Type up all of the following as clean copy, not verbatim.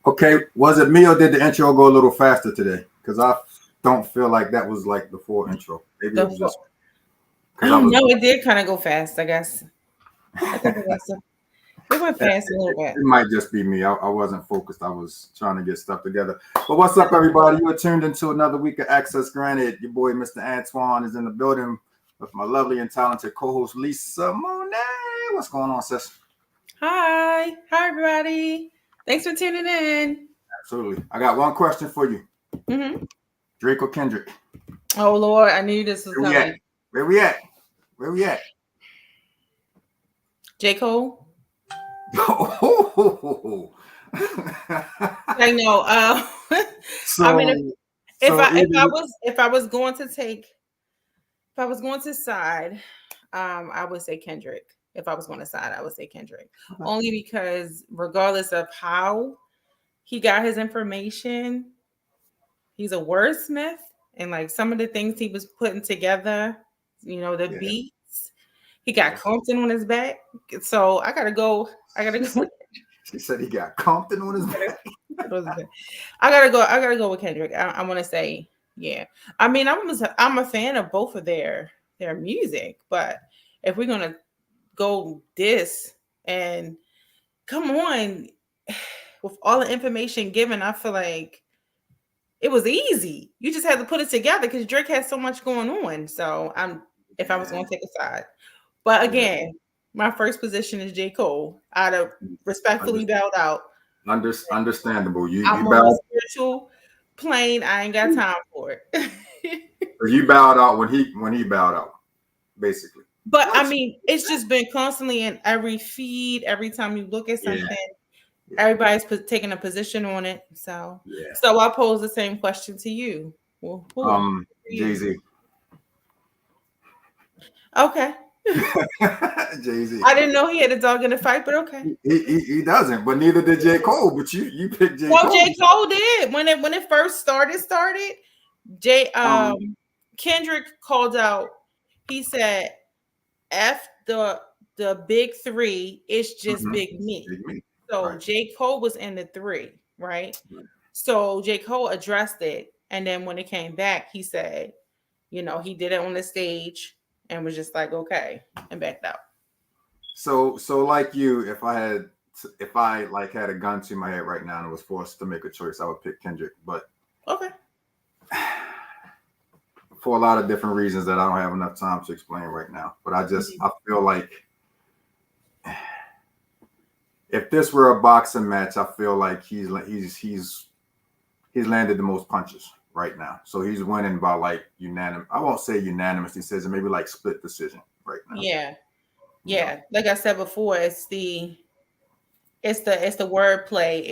Okay, was it me or did the intro go a little faster today? Because I don't feel like that was like the full intro. Maybe it was just. I don't know. It did kind of go fast, I guess. I think it went fast a little bit. It might just be me. I wasn't focused. I was trying to get stuff together. But what's up, everybody? You are tuned into another week of Access Granted. Your boy, Mr. Antoine, is in the building with my lovely and talented co-host, Lisa Monet. What's going on, sis? Hi, everybody. Thanks for tuning in. Absolutely. I got one question for you. Mm-hmm. Drake or Kendrick? Oh, Lord, I knew this was coming. Where we at? J. Cole? I know. So, I mean, if I was going to side, I would say Kendrick. If I was going to side, I would say Kendrick. Okay. Only because regardless of how he got his information, he's a wordsmith, and like some of the things he was putting together, the beats, he got Compton on his back. So I gotta go. She said he got Compton on his back. I gotta go with Kendrick. I want to say, yeah. I mean, I'm a fan of both of their music, but if we're gonna go this and come on, with all the information given, I feel like it was easy. You just had to put it together because Drake has so much going on. So if I was going to take a side, but again, my first position is J. Cole. I'd have respectfully bowed out. Understandable. I'm on a spiritual plane. I ain't got time for it. You bowed out when he bowed out, basically. But I mean, it's just been constantly in every feed. Every time you look at something, everybody's taking a position on it. So, so I pose the same question to you. Well, Jay-Z. Okay. Jay-Z. I didn't know he had a dog in the fight, but okay. He doesn't, but neither did J. Cole. But you picked J. Cole. Well, J. Cole did when it first started. Kendrick called out. He said, "F the big three. It's just Big Me." Big Me. So right. J. Cole was in the three, right? So J. Cole addressed it, and then when it came back, he said, he did it on the stage. And was just like, okay, and backed out. So like you, if I had a gun to my head right now and was forced to make a choice, I would pick Kendrick. But okay, for a lot of different reasons that I don't have enough time to explain right now. But I feel like if this were a boxing match, I feel like he's landed the most punches right now. So he's winning by like unanimous. I won't say unanimous decision, maybe like split decision right now. Yeah. Like I said before, it's the wordplay.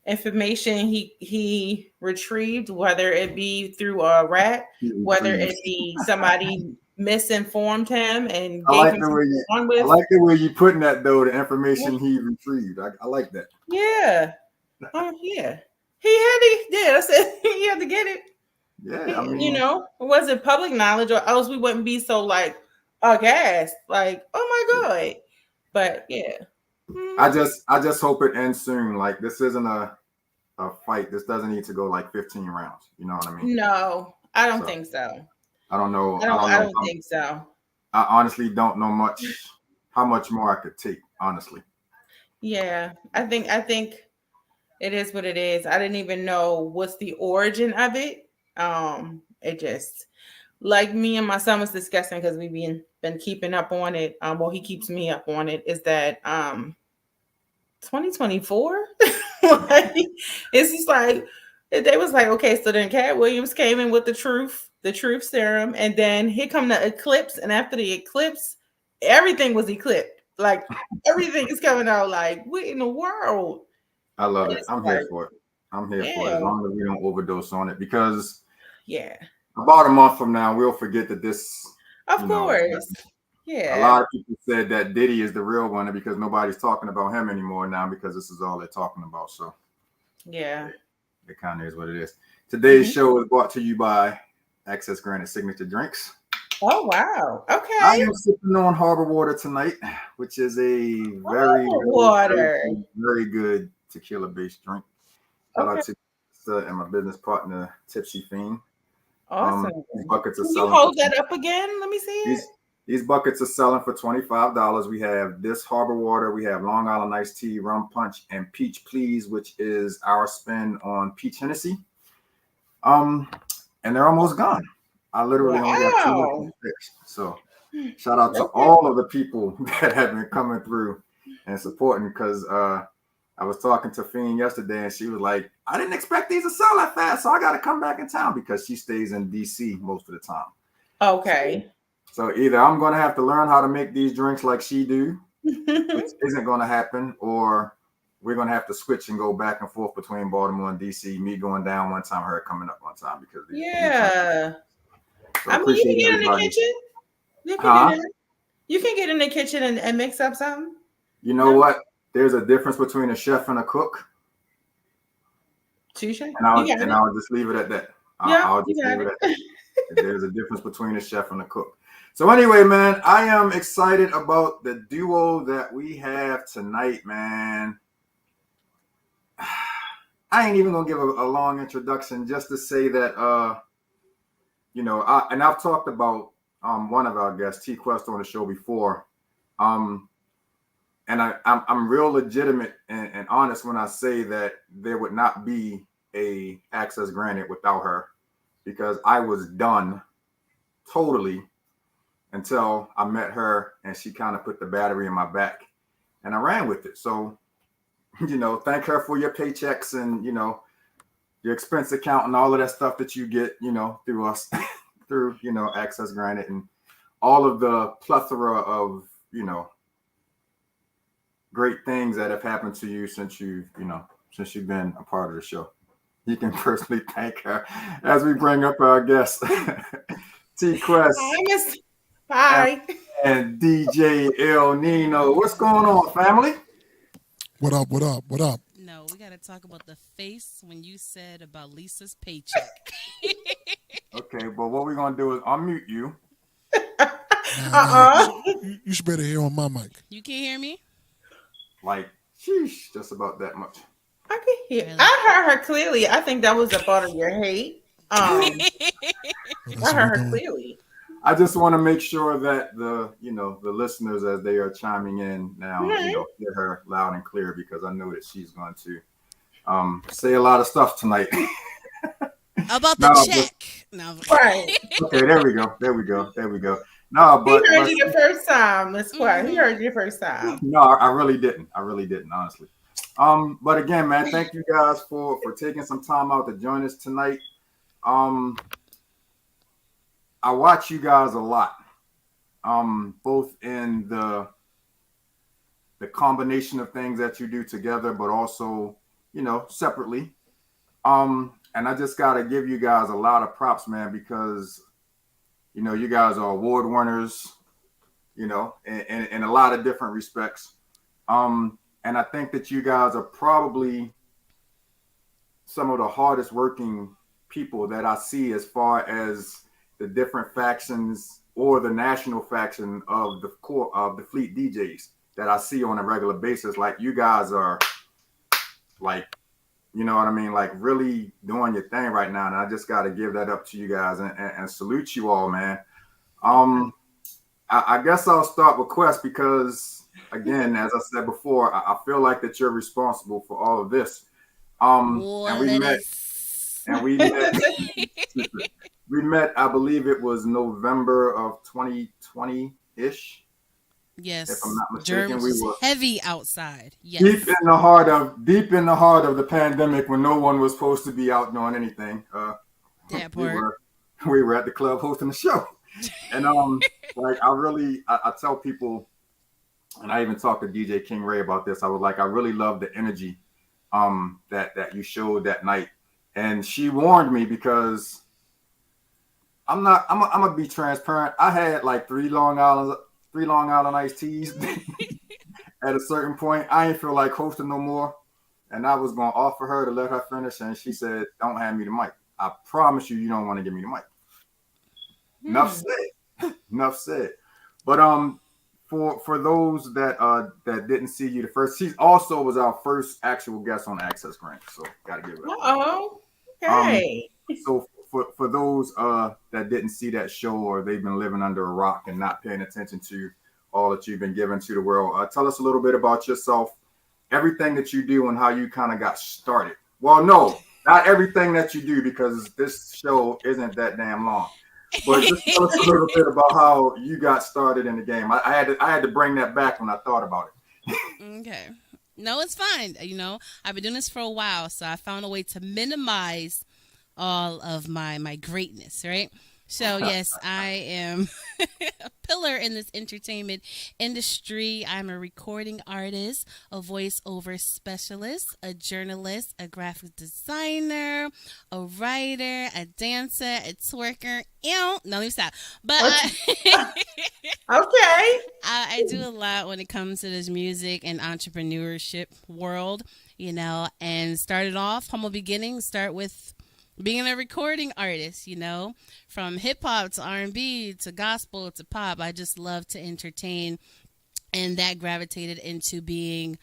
It's information he retrieved, whether it be through a rat, He whether retrieves. it be somebody misinformed him and I gave like him the way something you. to run I with. like the way you putting that though. The information he retrieved. I like that. Yeah. Oh yeah. He did. I said he had to get it. Yeah, I You mean, know, it wasn't public knowledge, or else we wouldn't be so like aghast. Like, oh my god. But yeah. I Mhm. just hope it ends soon. Like this isn't a fight. This doesn't need to go like 15 rounds. You know what I mean? No, I don't So think so. I don't know. I I don't don't I know. don't think so. I honestly don't know how much more I could take. Honestly, Yeah. I think it is what it is. I didn't even know what's the origin of it. It just like me and my son was discussing because we've been keeping up on it. Well, he keeps me up on it. Is that 2024? Like, it's just like they was like, okay, so then Cat Williams came in with the truth serum, and then here come the eclipse, and after the eclipse, everything was eclipsed. Like everything is coming out. Like, what in the world? I love it. It's I'm here like, for it. I'm here for it as yeah, long as we don't overdose on it because yeah, about a month from now we'll forget that this. of You know, course, a yeah, lot of people said that Diddy is the real winner because nobody's talking about him anymore now because this is all they're talking about. So yeah. it kind of is what it is. Today's Mhm. show is brought to you by Access Granted Signature Drinks. Oh wow, I okay. am sipping on Harbor Water tonight, which is a very, Oh, very, very, water. very good tequila-based drink. Shout Okay, out to and my business partner, Tipsy Fiend. awesome. These buckets are Can you selling for hold that up again? Let me see it. these buckets are selling for $25. We have this Harbor Water, we have Long Island Iced Tea, Rum Punch, and Peach Please, which is our spin on Peach Hennessy. Um, and they're almost gone. I literally only got two left Wow. upstairs. So shout out to Okay. all of the people that have been coming through and supporting because I was talking to Fiend yesterday and she was like, I didn't expect these to sell that fast, so I got to come back in town because she stays in DC most of the time. So, Okay. so either I'm going to have to learn how to make these drinks like she do, which isn't going to happen, or we're going to have to switch and go back and forth between Baltimore and DC, me going down one time, her coming up one time because these drinks. Yeah. So I mean, you appreciate can get in the everybody. kitchen. You can do Huh? that. You can get in the kitchen and mix up something. You know No, what? There's a difference between a chef and a cook, touche. and You got it. I'll just leave it at that. Yeah, I'll you just got leave it it. at that. There's a difference between a chef and a cook. So anyway, man, I am excited about the duo that we have tonight, man. I ain't even gonna give a long introduction just to say that I've talked about one of our guests, T Quest, on the show before. Um and I'm real legitimate and honest when I say that there would not be a Access Granted without her because I was done totally until I met her and she kind of put the battery in my back and I ran with it. So, thank her for your paychecks and, your expense account and all of that stuff that you get, through us, through, Access Granted and all of the plethora of, great things that have happened to you since since you've been a part of the show. You can personally thank her as we bring up our guest, T Quest Hi, Miss. and, Bye. and DJ Nino. What's going on, family? What up? What up? What up? No, we got to talk about the face when you said about Lisa's paycheck. Okay, but what we're gonna do is unmute you. Nah, Uh-uh. you should better hear on my mic. You can't hear me? Like, sheesh, just about that much. I can hear. Really? I heard her clearly. I think that was a part of your hate. Well, I that's what heard we her doing. clearly. I just want to make sure that the listeners as they are chiming in now, Mhm. hear her loud and clear because I know that she's going to say a lot of stuff tonight. About No, the but check. No. Right. okay, there we go. There we go. There we go. No, He but heard you the first time, Miss Quiet. He Mhm. heard you the first time. no, I really didn't. I really didn't, honestly. But again, man, thank you guys for taking some time out to join us tonight. I watch you guys a lot. Both in the combination of things that you do together, but also, separately. And I just gotta give you guys a lot of props, man, because you guys are award winners, in a lot of different respects. And I think that you guys are probably some of the hardest working people that I see as far as the different factions or the national faction of the core of the fleet DJs that I see on a regular basis. Like you guys are like, you know what I mean? Like really doing your thing right now. And I just got to give that up to you guys and salute you all, man. I guess I'll start with Quest because again, as I said before, I feel like that you're responsible for all of this. And we met, we met, I believe it was November of 2020-ish. Yes. If I'm not Germs mistaken, we was were heavy outside. Yes. deep in the heart of the pandemic when no one was supposed to be out doing anything. That we part. were at the club hosting the show. And like I tell people, and I even talked to DJ King Ray about this. I was like, I really love the energy that you showed that night. And she warned me because I'm gonna be transparent. I had like three Long Island iced teas at a certain point. I didn't feel like hosting no more. And I was gonna offer her to let her finish, and she said, "Don't hand me the mic. I promise you don't want to give me the mic." Enough said. Enough said. But for those that didn't see you the first, she also was our first actual guest on Access Grant. So gotta give it up. Oh, okay. So for those that didn't see that show or they've been living under a rock and not paying attention to all that you've been given to the world, tell us a little bit about yourself, everything that you do, and how you kind of got started. Well, no, not everything that you do because this show isn't that damn long. But just tell us a little bit about how you got started in the game. I had to bring that back when I thought about it. Okay. No, it's fine. I've been doing this for a while, so I found a way to minimize all of my greatness, right? So yes, I am a pillar in this entertainment industry. I'm a recording artist, a voiceover specialist, a journalist, a graphic designer, a writer, a dancer, a twerker. No, let me stop. But Okay. I do a lot when it comes to this music and entrepreneurship world, and started off humble beginnings, start with being a recording artist, from hip hop to R&B to gospel to pop. I just love to entertain, and that gravitated into being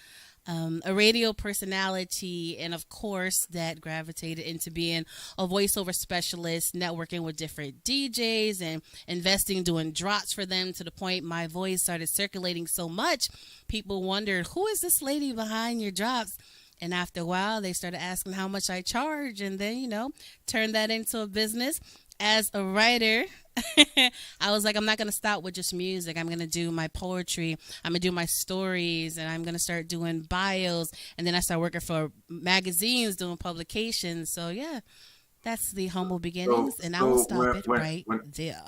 a radio personality, and of course that gravitated into being a voiceover specialist, networking with different DJs and investing, doing drops for them, to the point my voice started circulating so much people wondered, who is this lady behind your drops? And after a while, they started asking how much I charge, and then, turned that into a business. As a writer, I was like, I'm not going to stop with just music. I'm going to do my poetry. I'm going to do my stories, and I'm going to start doing bios. And then I started working for magazines, doing publications. So, yeah, that's the humble beginnings, and I will stop it right there.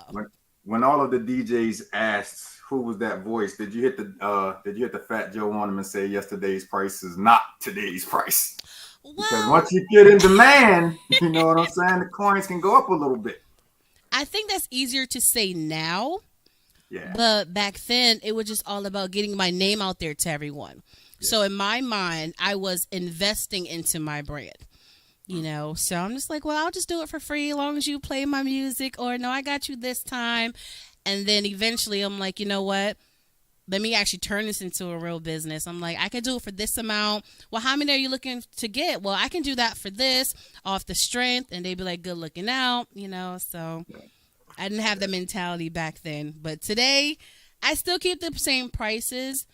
When all of the DJs asked who was that voice, did you hit the Fat Joe on them and say yesterday's price is not today's price? Well, because once you get in demand, you know what I'm saying, the coins can go up a little bit. I think that's easier to say now. Yeah. But back then, it was just all about getting my name out there to everyone. Yeah. So in my mind, I was investing into my brand. So I'm just like, well, I'll just do it for free as long as you play my music, or no, I got you this time. And then eventually I'm like, you know what? Let me actually turn this into a real business. I'm like, I can do it for this amount. Well, how many are you looking to get? Well, I can do that for this off the strength. And they'd be like, good looking out, so I didn't have the mentality back then. But today I still keep the same prices,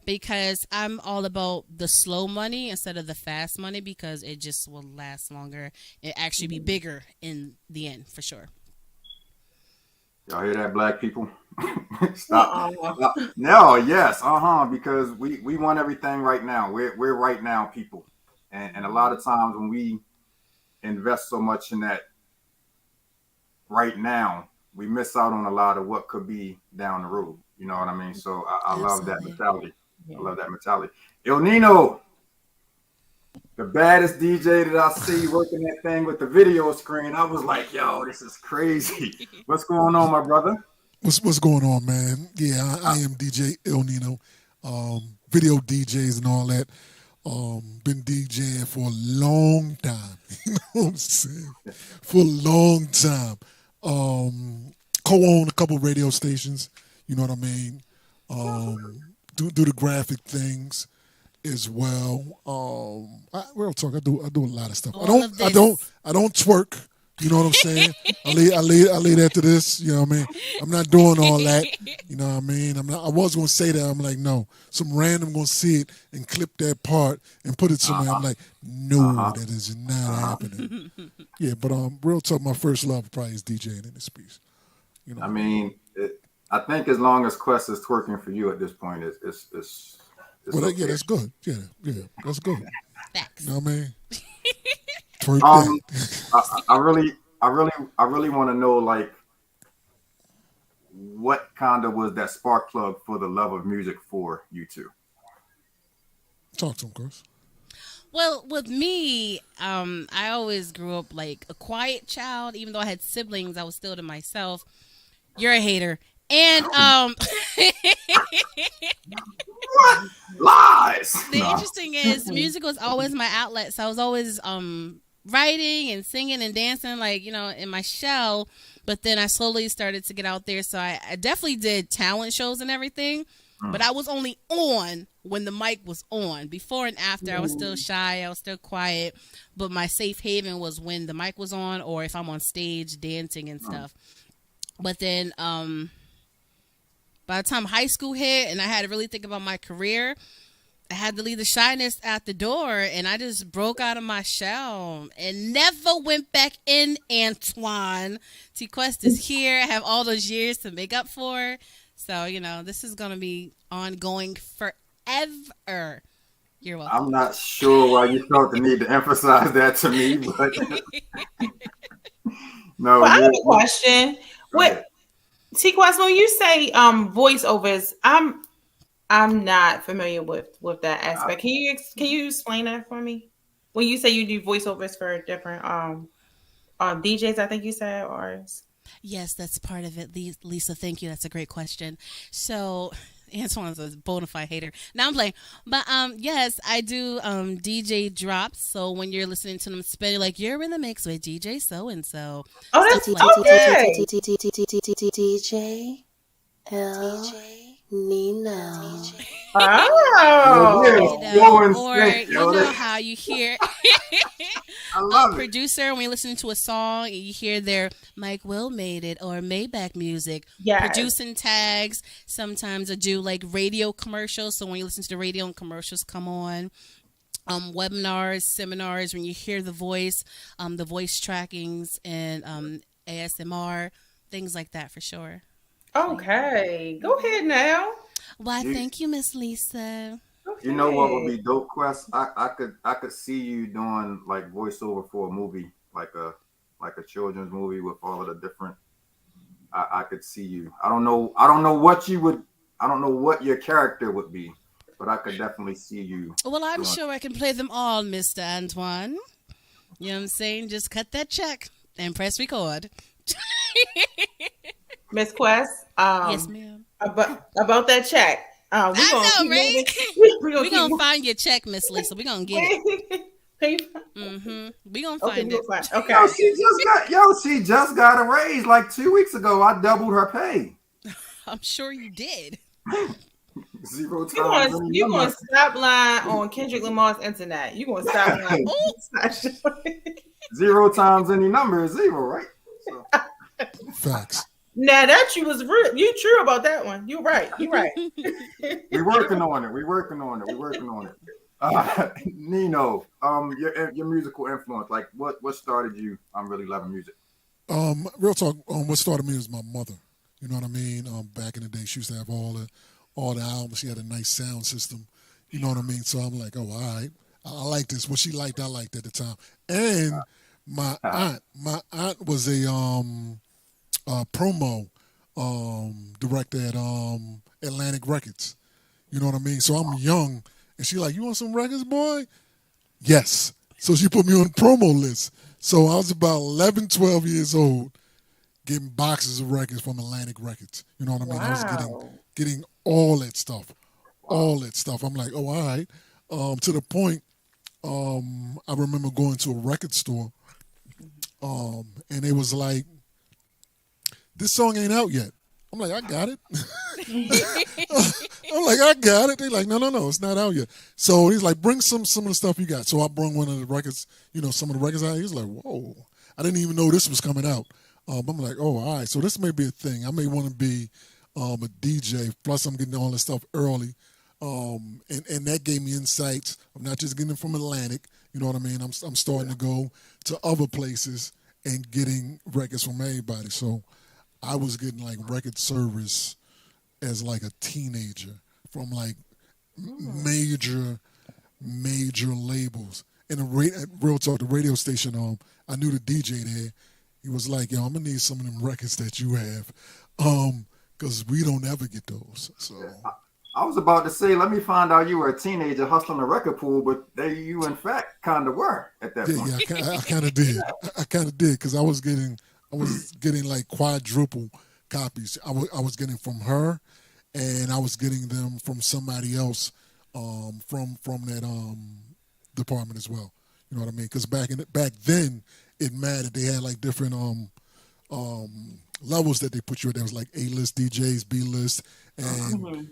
because I'm all about the slow money instead of the fast money, because it just will last longer and actually be bigger in the end, for sure. Y'all hear that, black people? Stop. No, yes, because we want everything right now. We're right now people. And a lot of times when we invest so much in that right now, we miss out on a lot of what could be down the road. You know what I mean? So I love that mentality. Yeah. I love that mentality. Yo, Nino. the baddest DJ that I see working that thing with the video screen. I was like, yo, this is crazy. What's going on, my brother? What's going on, man? Yeah, I am DJ Il Nino, video DJs and all that. Been DJing for a long time. You know what I'm saying? For a long time. Co-own a couple radio stations. You know what I mean? Do the graphic things as well. Real talk. I do a lot of stuff. I don't twerk. You know what I'm saying? I lay that to this. You know what I mean? I'm not doing all that. You know what I mean? I was gonna say that. I'm like, no. Some random gonna see it and clip that part and put it somewhere. I'm like, no, that is not happening. Yeah, but real talk. My first love probably is DJing in this piece. You know. I mean, I think as long as Quest is twerking for you at this point, it's well, okay. yeah, that's good. Yeah, that's good. Facts. You know what I mean? Twerk that. I really want to know, like, what kind of was that spark plug for the love of music for you two? Talk to him, Chris. Well, with me, I always grew up like a quiet child. Even though I had siblings, I was still to myself. You're a hater. And What? Lies. the interesting is music was always my outlet. So I was always writing and singing and dancing, like, you know, in my shell. But then I slowly started to get out there. So I definitely did talent shows and everything. But I was only on when the mic was on. Before and after, I was still shy. I was still quiet. But my safe haven was when the mic was on, or if I'm on stage dancing and stuff. But then by the time high school hit and I had to really think about my career, I had to leave the shyness at the door, and I just broke out of my shell and never went back in, Antoine. T-Quest is here. I have all those years to make up for. So, you know, this is going to be ongoing forever. You're welcome. I'm not sure why you felt the need to emphasize that to me, but no. Well, I have a question. What, T-Quest, when you say voiceovers, I'm not familiar with that aspect. Can you explain that for me? When you say you do voiceovers for different DJs, I think you said, or artists. Yes, that's part of it, Lisa. Thank you. That's a great question. So, Antoine's a bona fide hater. Now I'm playing, but yes, I do DJ drops. So when you're listening to them spin, you're like, you're in the mix with DJ so and so. Oh, that's okay. DJ L Nino. Oh, Or you know how you hear I love a producer when you're listening to a song and you hear their Mike Will made it or Maybach music. yes. Producing tags. Sometimes I do like radio commercials. So when you listen to the radio and commercials come on. Webinars, seminars, when you hear the voice trackings and ASMR, things like that for sure. Okay, go ahead now. Why, thank you, Miss Lisa. You know what would be dope, Quest? I could see you doing like voiceover for a movie, like a children's movie with all of the different. I could see you. I don't know what you would. I don't know what your character would be, but I could definitely see you. Well, I'm sure I can play them all, Mr. Antoine. You know what I'm saying? Just cut that check and press record. Miss Quest. Yes, ma'am. About that check. I know, right? We're going to find your check, Miss Lisa. We're going to get it. We're going to find it. Okay. She just got a raise like 2 weeks ago. I doubled her pay. I'm sure you did. 0 times. You're going to stop lying on Kendrick Lamar's internet. You're going to stop lying. 0 times any number is 0, right? So. Facts. Now that you was real, you true about that one. You're right. We're working on it. Nino, your musical influence, like what started you really loving music? Real talk. What started me was my mother. You know what I mean? Back in the day, she used to have all the albums. She had a nice sound system. You know what I mean? So I'm like, oh, all right, I like this. What she liked, I liked at the time. And my aunt was a promo director at Atlantic Records. You know what I mean? So I'm young, and she like, you want some records, boy? Yes. So she put me on the promo list. So I was about 11, 12 years old, getting boxes of records from Atlantic Records. You know what I mean? I was Wow. getting all that stuff. All that stuff. I'm like, oh, all right. To the point, I remember going to a record store, and it was like, this song ain't out yet. I'm like, I got it. I'm like, I got it. They like, no, it's not out yet. So he's like, bring some of the stuff you got. So I brought one of the records, some of the records out. He was like, whoa, I didn't even know this was coming out. I'm like, oh, all right. So this may be a thing. I may want to be a DJ. Plus, I'm getting all this stuff early. And that gave me insights. I'm not just getting it from Atlantic. You know what I mean? I'm starting to go to other places and getting records from everybody. So I was getting like record service as like a teenager from like major labels. And real talk, the radio station, I knew the DJ there. He was like, yo, I'm gonna need some of them records that you have. Because we don't ever get those. So I was about to say, let me find out you were a teenager hustling a record pool, but you in fact kind of were at that point. Yeah, I kind of did. I kind of did because I was getting like quadruple copies. I was getting from her, and I was getting them from somebody else, from that department as well. You know what I mean? Because back then it mattered. They had like different levels that they put you at. There was like A-list DJs, B-list, and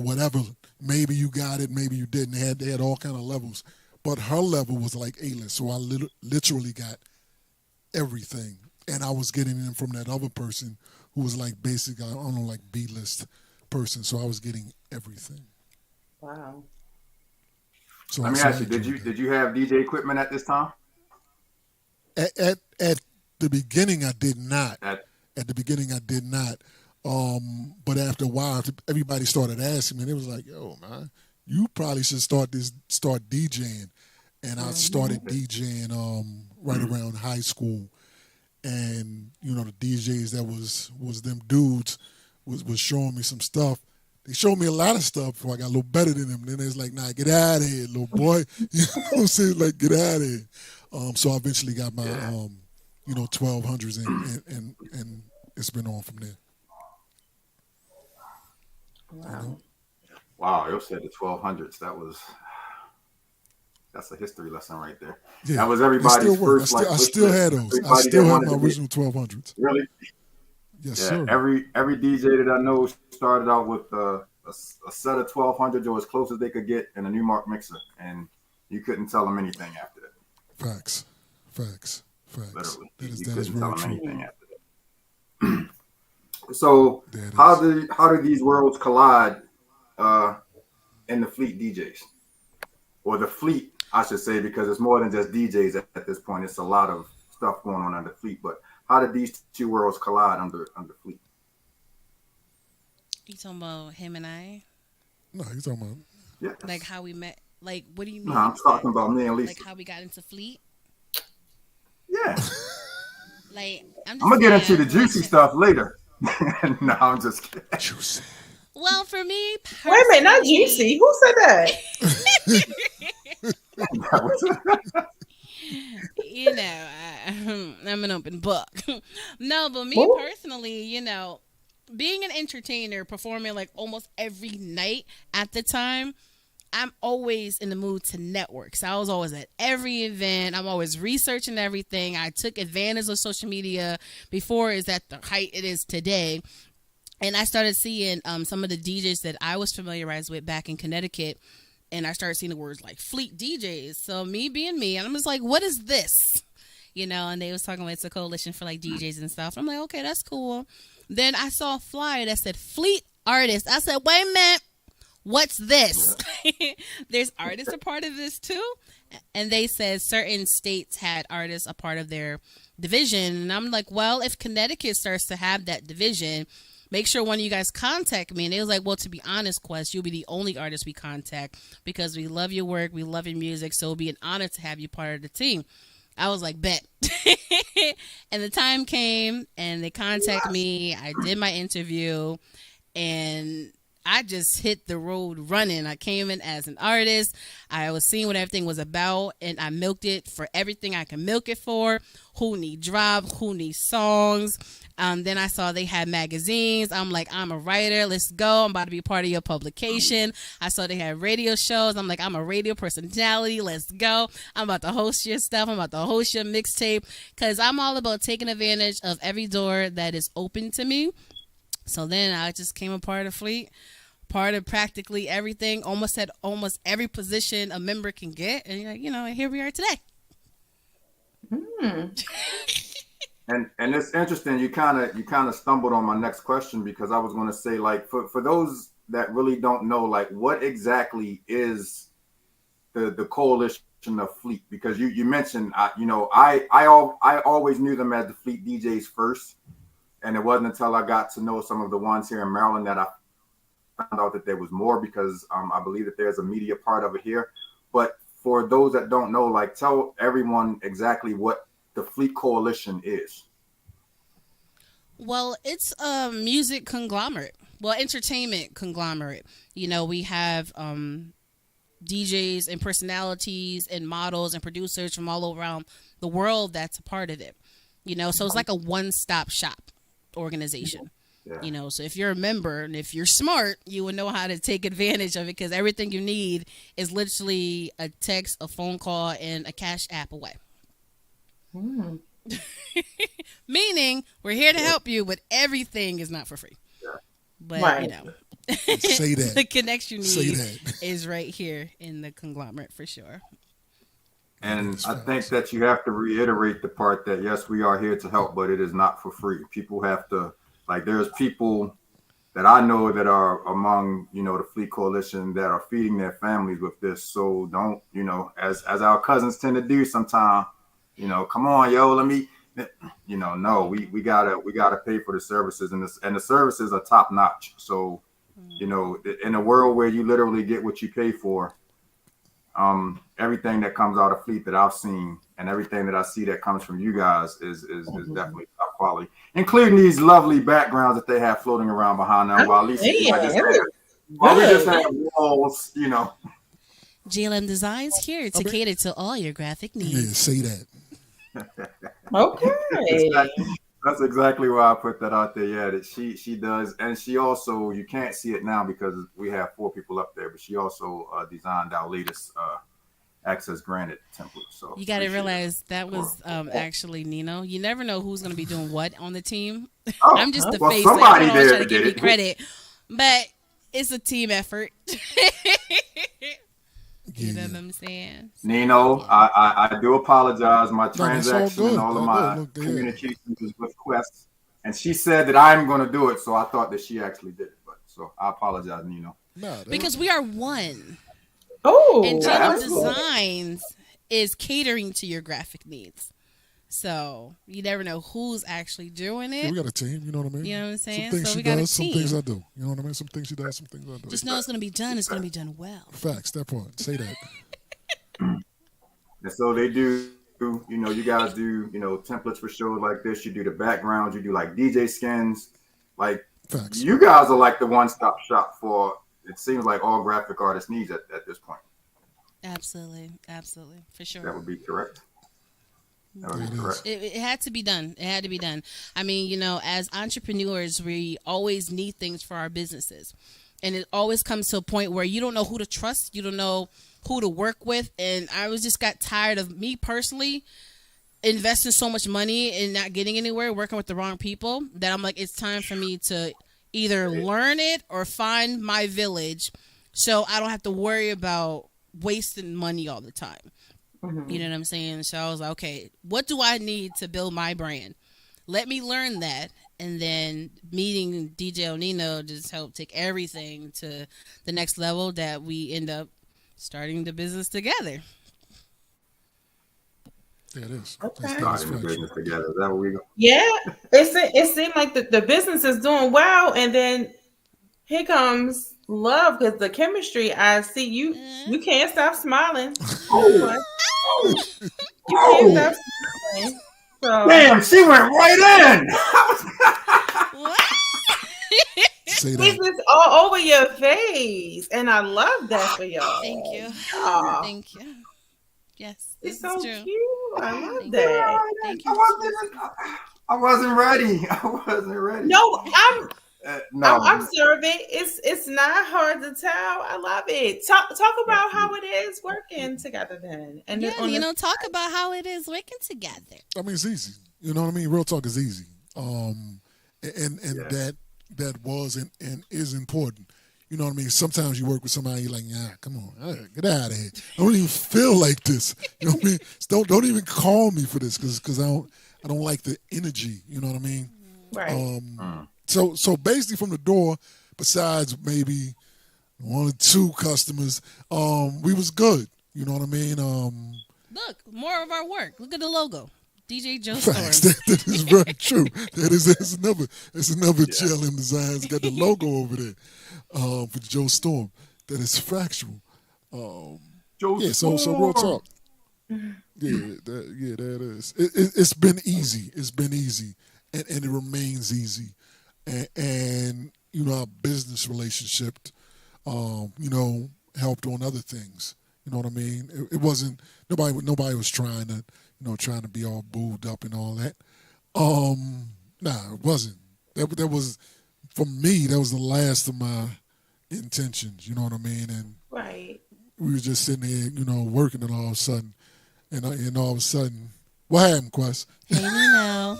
whatever. Maybe you got it, maybe you didn't. They had all kind of levels, but her level was like A-list. So I literally got everything, and I was getting them from that other person who was like basically, I don't know, like B-list person. So I was getting everything. Wow. So let me ask you, did you have DJ equipment at this time? At the beginning, I did not. At the beginning, I did not. But after a while, everybody started asking me, and it was like, yo, man, you probably should start DJing. And I started DJing right around high school. And, the DJs that was them dudes was showing me some stuff. They showed me a lot of stuff before I got a little better than them. Then they was like, nah, get out of here, little boy. You know what I'm saying? Like, get out of here. So I eventually got my, 1200s, and it's been on from there. Wow. Wow, you said the 1200s. That's a history lesson right there. Yeah, that was everybody's first. I still had those. I still have my original 1200s. Really? Yes, sir. Every DJ that I know started out with a set of 1200s or as close as they could get in a Newmark mixer, and you couldn't tell them anything after that. Facts. Literally, That couldn't is tell very them true. anything after that. So, how do these worlds collide in the fleet DJs, or the fleet, I should say, because it's more than just DJs at this point. It's a lot of stuff going on under fleet. But how did these two worlds collide under fleet? You talking about him and I? No, you're talking about Like how we met? Like, what do you mean? No, I'm talking about me and Lisa. Like how we got into Fleet? Yeah. Like, I'm gonna get into the juicy stuff later. No, I'm just kidding. juicy. Well, for me, Wait a minute, not juicy. Who said that? I'm an open book. No, but me personally, being an entertainer, performing like almost every night at the time, I'm always in the mood to network. So I was always at every event. I'm always researching everything. I took advantage of social media before it's at the height it is today. And I started seeing some of the DJs that I was familiarized with back in Connecticut. And I started seeing the words like Fleet DJs. So me being me, and I'm just like, what is this? And they was talking about it's a coalition for like DJs and stuff. I'm like, okay, that's cool. Then I saw a flyer that said Fleet Artists. I said, wait a minute. What's this? There's artists a part of this too. And they said certain states had artists a part of their division. And I'm like, well, if Connecticut starts to have that division, make sure one of you guys contact me. And they was like, well, to be honest, Quest, you'll be the only artist we contact because we love your work. We love your music. So it'll be an honor to have you part of the team. I was like, bet. And the time came and they contacted me. I did my interview and I just hit the road running. I came in as an artist. I was seeing what everything was about, and I milked it for everything I can milk it for. Who need drop? Who need songs? Then I saw they had magazines. I'm like, I'm a writer. Let's go. I'm about to be a part of your publication. I saw they had radio shows. I'm like, I'm a radio personality. Let's go. I'm about to host your stuff. I'm about to host your mixtape because I'm all about taking advantage of every door that is open to me. So then I just came a part of Fleet, part of practically everything, almost at almost every position a member can get. And, here we are today. And it's interesting. You kind of stumbled on my next question because I was going to say, like, for those that really don't know, like, what exactly is the coalition of Fleet? Because you mentioned, I always knew them as the Fleet DJs first, and it wasn't until I got to know some of the ones here in Maryland that I found out that there was more, because I believe that there's a media part of it here. But for those that don't know, like, tell everyone exactly what the Fleet Coalition is. Well, it's a music conglomerate. Well, entertainment conglomerate. We have DJs and personalities and models and producers from all around the world that's a part of it. So it's like a one-stop shop organization. Yeah. So if you're a member and if you're smart, you will know how to take advantage of it, because everything you need is literally a text, a phone call, and a cash app away. Meaning we're here to help you, but everything is not for free. But right. Say that. The connection you need is right here in the conglomerate for sure. And I think that you have to reiterate the part that, yes, we are here to help, but it is not for free. People have to, like, there's people that I know that are among, the Fleet Coalition that are feeding their families with this. So don't, as our cousins tend to do sometimes, come on, yo, let me, no, we gotta pay for the services, and the services are top notch. So, in a world where you literally get what you pay for, everything that comes out of Fleet that I've seen and everything that I see that comes from you guys is definitely top quality, including these lovely backgrounds that they have floating around behind them. While at least we just have walls, GLM Designs here to cater to all your graphic needs. Yeah, say that. Okay. That's exactly why I put that out there. Yeah, that she does, and she also, you can't see it now because we have 4 people up there, but she also designed our latest access granted template. So you got to realize that was actually Nino. You never know who's going to be doing what on the team. I'm just the face. Somebody so there trying to give me credit, but it's a team effort. You know what I'm saying? Nino, I do apologize. My transaction and all of my communications was with Quest, and she said that I'm going to do it, so I thought that she actually did it. But so I apologize, Nino. Because we are one. Oh, and GLM Designs is catering to your graphic needs. So you never know who's actually doing it. Yeah, we got a team, you know what I mean? You know what I'm saying? Some things so she does, some things I do. You know what I mean? Some things she does, some things I do. Just know it's going to be done. It's going to be done well. Facts, that part. Say that. And so they do, you guys do, templates for shows like this. You do the backgrounds. You do like DJ skins. Like, facts. You guys are like the one-stop shop for, it seems like, all graphic artist needs at this point. Absolutely. Absolutely. For sure. That would be correct. It had to be done. It had to be done. I mean, as entrepreneurs, we always need things for our businesses. And it always comes to a point where you don't know who to trust. You don't know who to work with. And I got tired of me personally investing so much money and not getting anywhere, working with the wrong people, that I'm like, it's time for me to either learn it or find my village so I don't have to worry about wasting money all the time. You know what I'm saying? So I was like, okay, what do I need to build my brand? Let me learn that. And then meeting DJ Nino just helped take everything to the next level that we end up starting the business together. Yeah, it is. Okay. Starting the business together. Is that what we go? Yeah. It seemed like the business is doing well, and then here comes love, because the chemistry, I see you can't stop smiling. You can't stop smiling. So. Damn, she went right in. say This that. is all over your face, and I love that for y'all. Thank you. Aw, Thank you. Yes, it's this is so true. cute. I love Thank you. that. Thank I you. wasn't ready. I wasn't ready. No, I'm No. observant. It's not hard to tell. I love it. Talk about how it is working together then, and Yeah, on you this. know, talk about how it is working together. I mean, it's easy. You know what I mean? Real talk is easy. And Yeah. that was and is important. You know what I mean? Sometimes you work with somebody, you're like, yeah, come on, get out of here. I don't even feel like this. You know what I mean? Don't even call me for this because I don't like the energy. You know what I mean? Right. So basically from the door, besides maybe one or two customers, we was good. You know what I mean? Look, more of our work. Look at the logo. DJ Joe Facts. Storms. That is very true. That's another JLM Designs got the logo over there for Joe Storm. That is factual. Joe Yeah. So real Storm. talk. That is. It's been easy. It's been easy, and it remains easy. And you know our business relationship, helped on other things. You know what I mean? It wasn't nobody was trying to be all booed up and all that. Nah, it wasn't. That was for me. That was the last of my intentions. You know what I mean? And Right. we were just sitting there, working, and all of a sudden, and all of a sudden, what happened, Quest? Hey, Nino.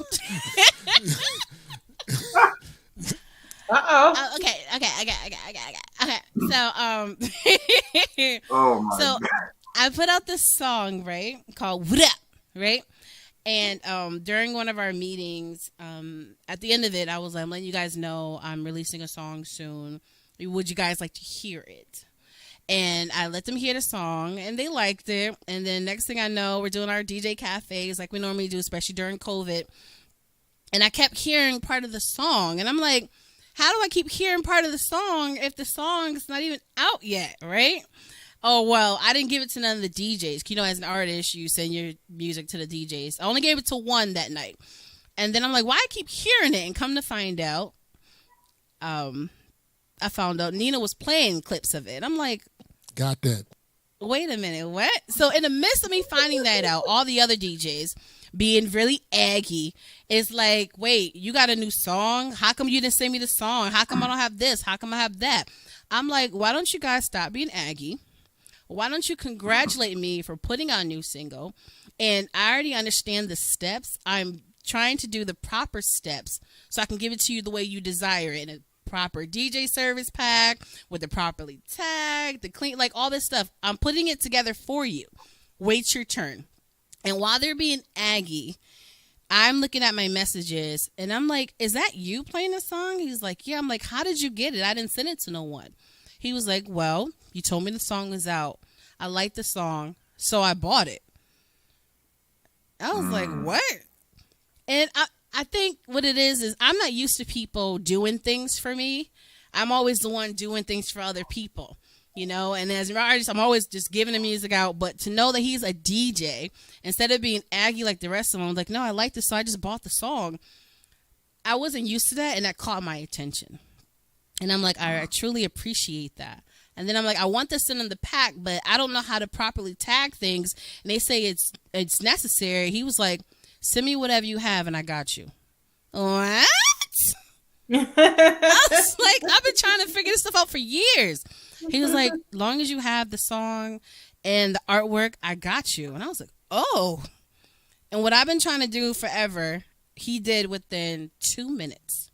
Uh-oh. Okay. So, Oh my so God. I put out this song, right, called "What Up," right? And during one of our meetings, at the end of it, I was like, I'm letting you guys know I'm releasing a song soon. Would you guys like to hear it? And I let them hear the song, and they liked it. And then next thing I know, we're doing our DJ cafes like we normally do, especially during COVID. And I kept hearing part of the song, and I'm like, how do I keep hearing part of the song if the song's not even out yet, right? Oh, well, I didn't give it to none of the DJs. You know, as an artist, you send your music to the DJs. I only gave it to one that night. And then I'm like, why I keep hearing it? And come to find out, I found out Nino was playing clips of it. I'm like, Got that. wait a minute, what? So in the midst of me finding that out, all the other DJs being really aggy is like, wait, you got a new song? How come you didn't send me the song? How come I don't have this? How come I have that? I'm like, why don't you guys stop being aggy? Why don't you congratulate me for putting out a new single? And I already understand the steps. I'm trying to do the proper steps so I can give it to you the way you desire it. In a proper DJ service pack with the properly tagged, the clean, like all this stuff. I'm putting it together for you. Wait your turn. And while they're being aggy, I'm looking at my messages and I'm like, is that you playing the song? He's like, yeah. I'm like, how did you get it? I didn't send it to no one. He was like, well, you told me the song was out. I liked the song, so I bought it. I was like, what? And I think what it is I'm not used to people doing things for me. I'm always the one doing things for other people, and as an artist, I'm always just giving the music out. But to know that he's a DJ, instead of being aggy like the rest of them, I'm like, no, I like this, so I just bought the song. I wasn't used to that, and that caught my attention. And I'm like, I truly appreciate that. And then I'm like, I want this in the pack, but I don't know how to properly tag things. And they say it's necessary. He was like, send me whatever you have, and I got you. What? I was like, I've been trying to figure this stuff out for years. He was like, long as you have the song and the artwork, I got you. And I was like, oh. And what I've been trying to do forever, he did within 2 minutes.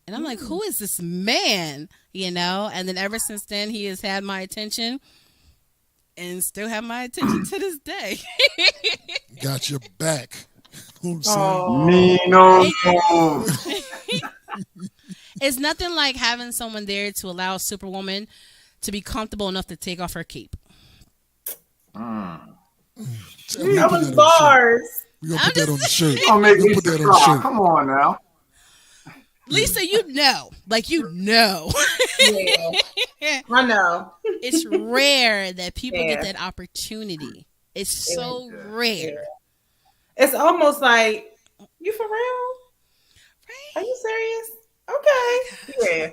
And I'm like, who is this man? And then ever since then, he has had my attention and still have my attention to this day. Got your back. Nino. It's nothing like having someone there to allow Superwoman to be comfortable enough to take off her cape. That was bars. We're going to put that on the shirt. Don't make me put that on the cry. shirt. Come on now. Lisa, Yeah, I know. It's rare that people get that opportunity. It's so rare. It's almost like, you for real? Right? Are you serious? Okay. Yeah.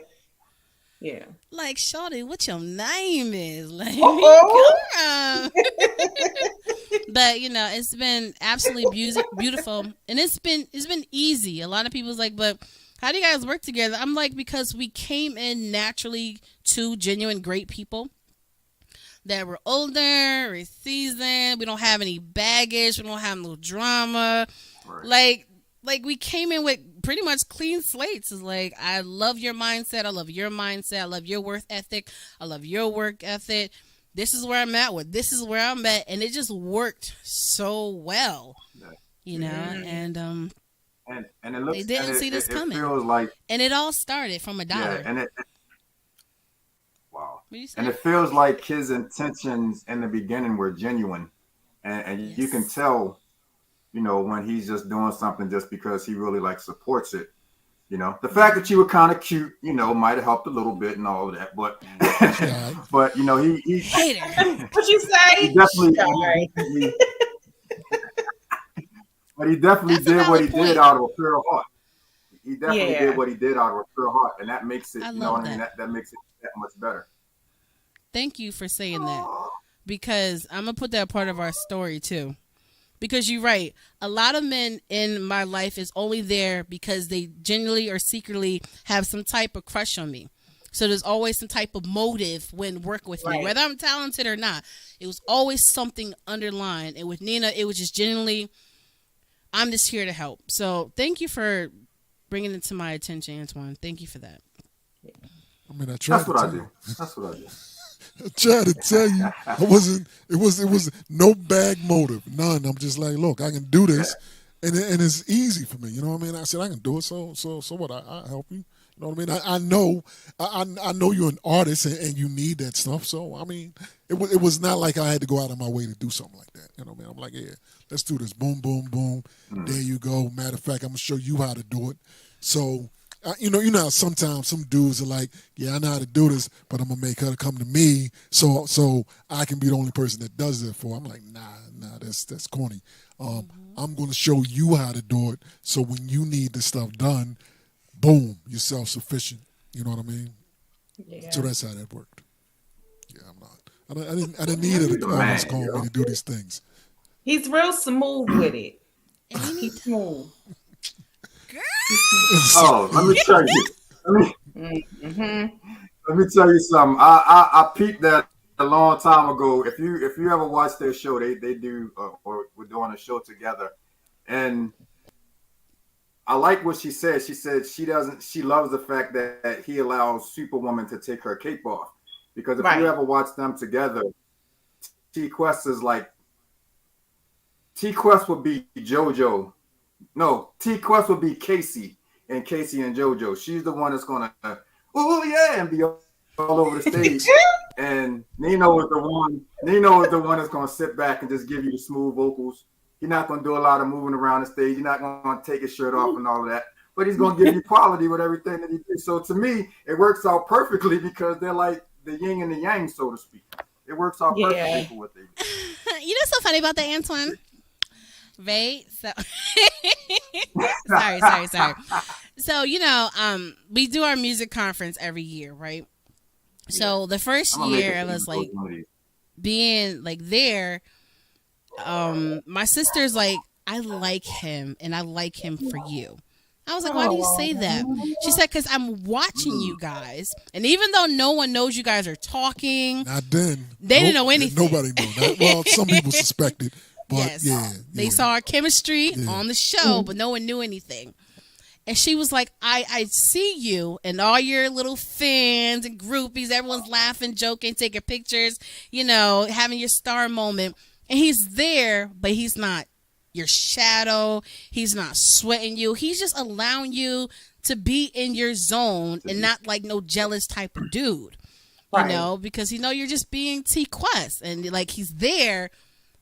Yeah. Like, shorty, what your name is? Like, Uh-oh. girl. But you know, it's been absolutely beautiful, and it's been easy. A lot of people's like, but how do you guys work together? I'm like, because we came in naturally two genuine great people that were older, we're seasoned. We don't have any baggage. We don't have no drama. Right. Like we came in with pretty much clean slates. It's like, I love your mindset. I love your mindset. I love your work ethic. I love your work ethic. This is where I'm at with. This is where I'm at, and it just worked so well, you know. And and it looks, they didn't see this coming. It feels like, and it all started from $1. yeah, and it wow, What you say? and it feels like his intentions in the beginning were genuine, and you can Yes. tell, you know, when he's just doing something just because he really like supports it. You know, the fact that you were kind of cute, you know, might have helped a little bit and all of that, but but you know, he Hater. What you say? he definitely Sorry. but he definitely That's a did what he valid point. did out of a pure heart. He definitely Yeah. did what he did out of a pure heart, and that makes it, I you know love what I mean, that. that makes it that much better. Thank you for saying that, because I'm gonna put that part of our story too. Because you're right. A lot of men in my life is only there because they genuinely or secretly have some type of crush on me. So there's always some type of motive when working with me, Right. whether I'm talented or not. It was always something underlined. And with Nina, it was just genuinely, I'm just here to help. So thank you for bringing it to my attention, Antoine. Thank you for that. I mean, I tried That's to what I tell do. you. That's what I do. I tried to tell you. I wasn't. It was no bag motive, none. I'm just like, look, I can do this, and it's easy for me. You know what I mean? I said I can do it. So what? I help you. You know what I mean? I know. I know you're an artist and you need that stuff. So I mean, it was not like I had to go out of my way to do something like that. You know what I mean? I'm like, yeah, let's do this. Boom, boom, boom. There you go. Matter of fact, I'm gonna show you how to do it. So. You know how sometimes some dudes are like, yeah, I know how to do this, but I'm gonna make her come to me so I can be the only person that does it for her. I'm like, nah, that's corny. I'm gonna show you how to do it, so when you need the stuff done, boom, you're self sufficient. You know what I mean? Yeah. So that's how that worked. Yeah, I'm not. I didn't need her You the to always man, call yo. me to do these things. He's real smooth with it. And he He's smooth. Oh, let me tell you. Mm-hmm. Let me tell you something. I peeped that a long time ago. If you ever watch their show, they do or we're doing a show together, and I like what she said. She said she loves the fact that he allows Superwoman to take her cape off, because if Right. you ever watch them together, T Quest is like T Quest would be JoJo. No, T Quest would be Casey and JoJo. She's the one that's gonna, oh yeah, and be all over the stage. And Nino is the one. Nino is the one that's gonna sit back and just give you the smooth vocals. He's not gonna do a lot of moving around the stage. He's not gonna take his shirt off and all of that. But he's gonna give you quality with everything that he does. So to me, it works out perfectly because they're like the yin and the yang, so to speak. It works out Yeah. perfectly for what they do. You know what's so funny about that, Antoine? Right? So sorry. So, you know, we do our music conference every year, right? So the first I'm gonna make year it I was like one of these. being like there, my sister's like, I like him and I like him for you. I was like, why do you say that? She said, because I'm watching you guys. And even though no one knows you guys are talking, Not then. They didn't know anything. Nobody knew that. Well, some people suspected, but yes, yeah, they yeah. saw our chemistry Yeah. on the show, but no one knew anything. And she was like, I see you and all your little fans and groupies. Everyone's laughing, joking, taking pictures, you know, having your star moment. And he's there, but he's not your shadow. He's not sweating you. He's just allowing you to be in your zone and not like no jealous type of dude. Right. You know, because you know you're just being T Quest and like he's there,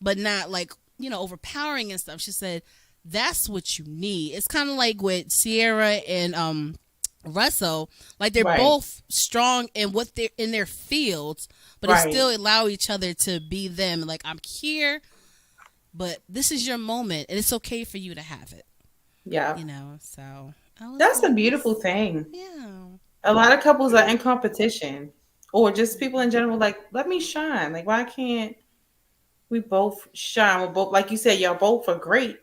but not like, you know, overpowering and stuff. She said, that's what you need. It's kind of like with Sierra and Russell, like they're Right. both strong in what they're in their fields, but they Right. still allow each other to be them. Like, I'm here, but this is your moment, and it's okay for you to have it. Yeah. You know, so I was That's a like, beautiful thing. yeah. A lot of couples are in competition, or just people in general. Like, let me shine. Like, why can't we both shine? We're both, like you said, y'all both are great.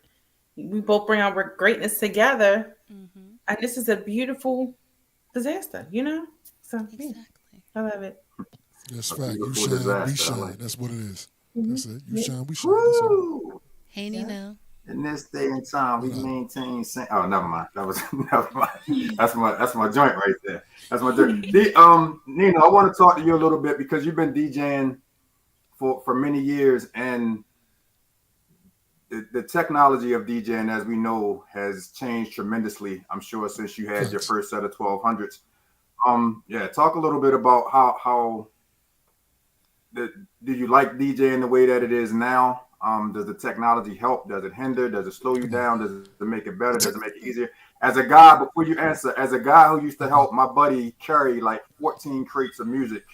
We both bring our greatness together, Mm-hmm. and this is a beautiful disaster. You know. So yeah, Exactly. I love it. That's A fact. You beautiful shine, we disaster. I shine. like That's it. what it is. Mm-hmm. That's it. You Yeah. shine, we shine. That's all. Woo! Hey, Yeah. Nino. In this day and time, we What up? maintain. Oh, never mind. That was never mind. That's my joint right there. That's my joint. Nino, I want to talk to you a little bit because you've been DJing for many years, and the technology of DJing, as we know, has changed tremendously. I'm sure since you had your Facts. first set of 1200s. Yeah, talk a little bit about how do you like DJing the way that it is now? Does the technology help? Does it hinder? Does it slow you Come on. down? Does it make it better? Does it make it easier? As a guy, before you answer, as a guy who used to Okay. help my buddy carry like 14 crates of music,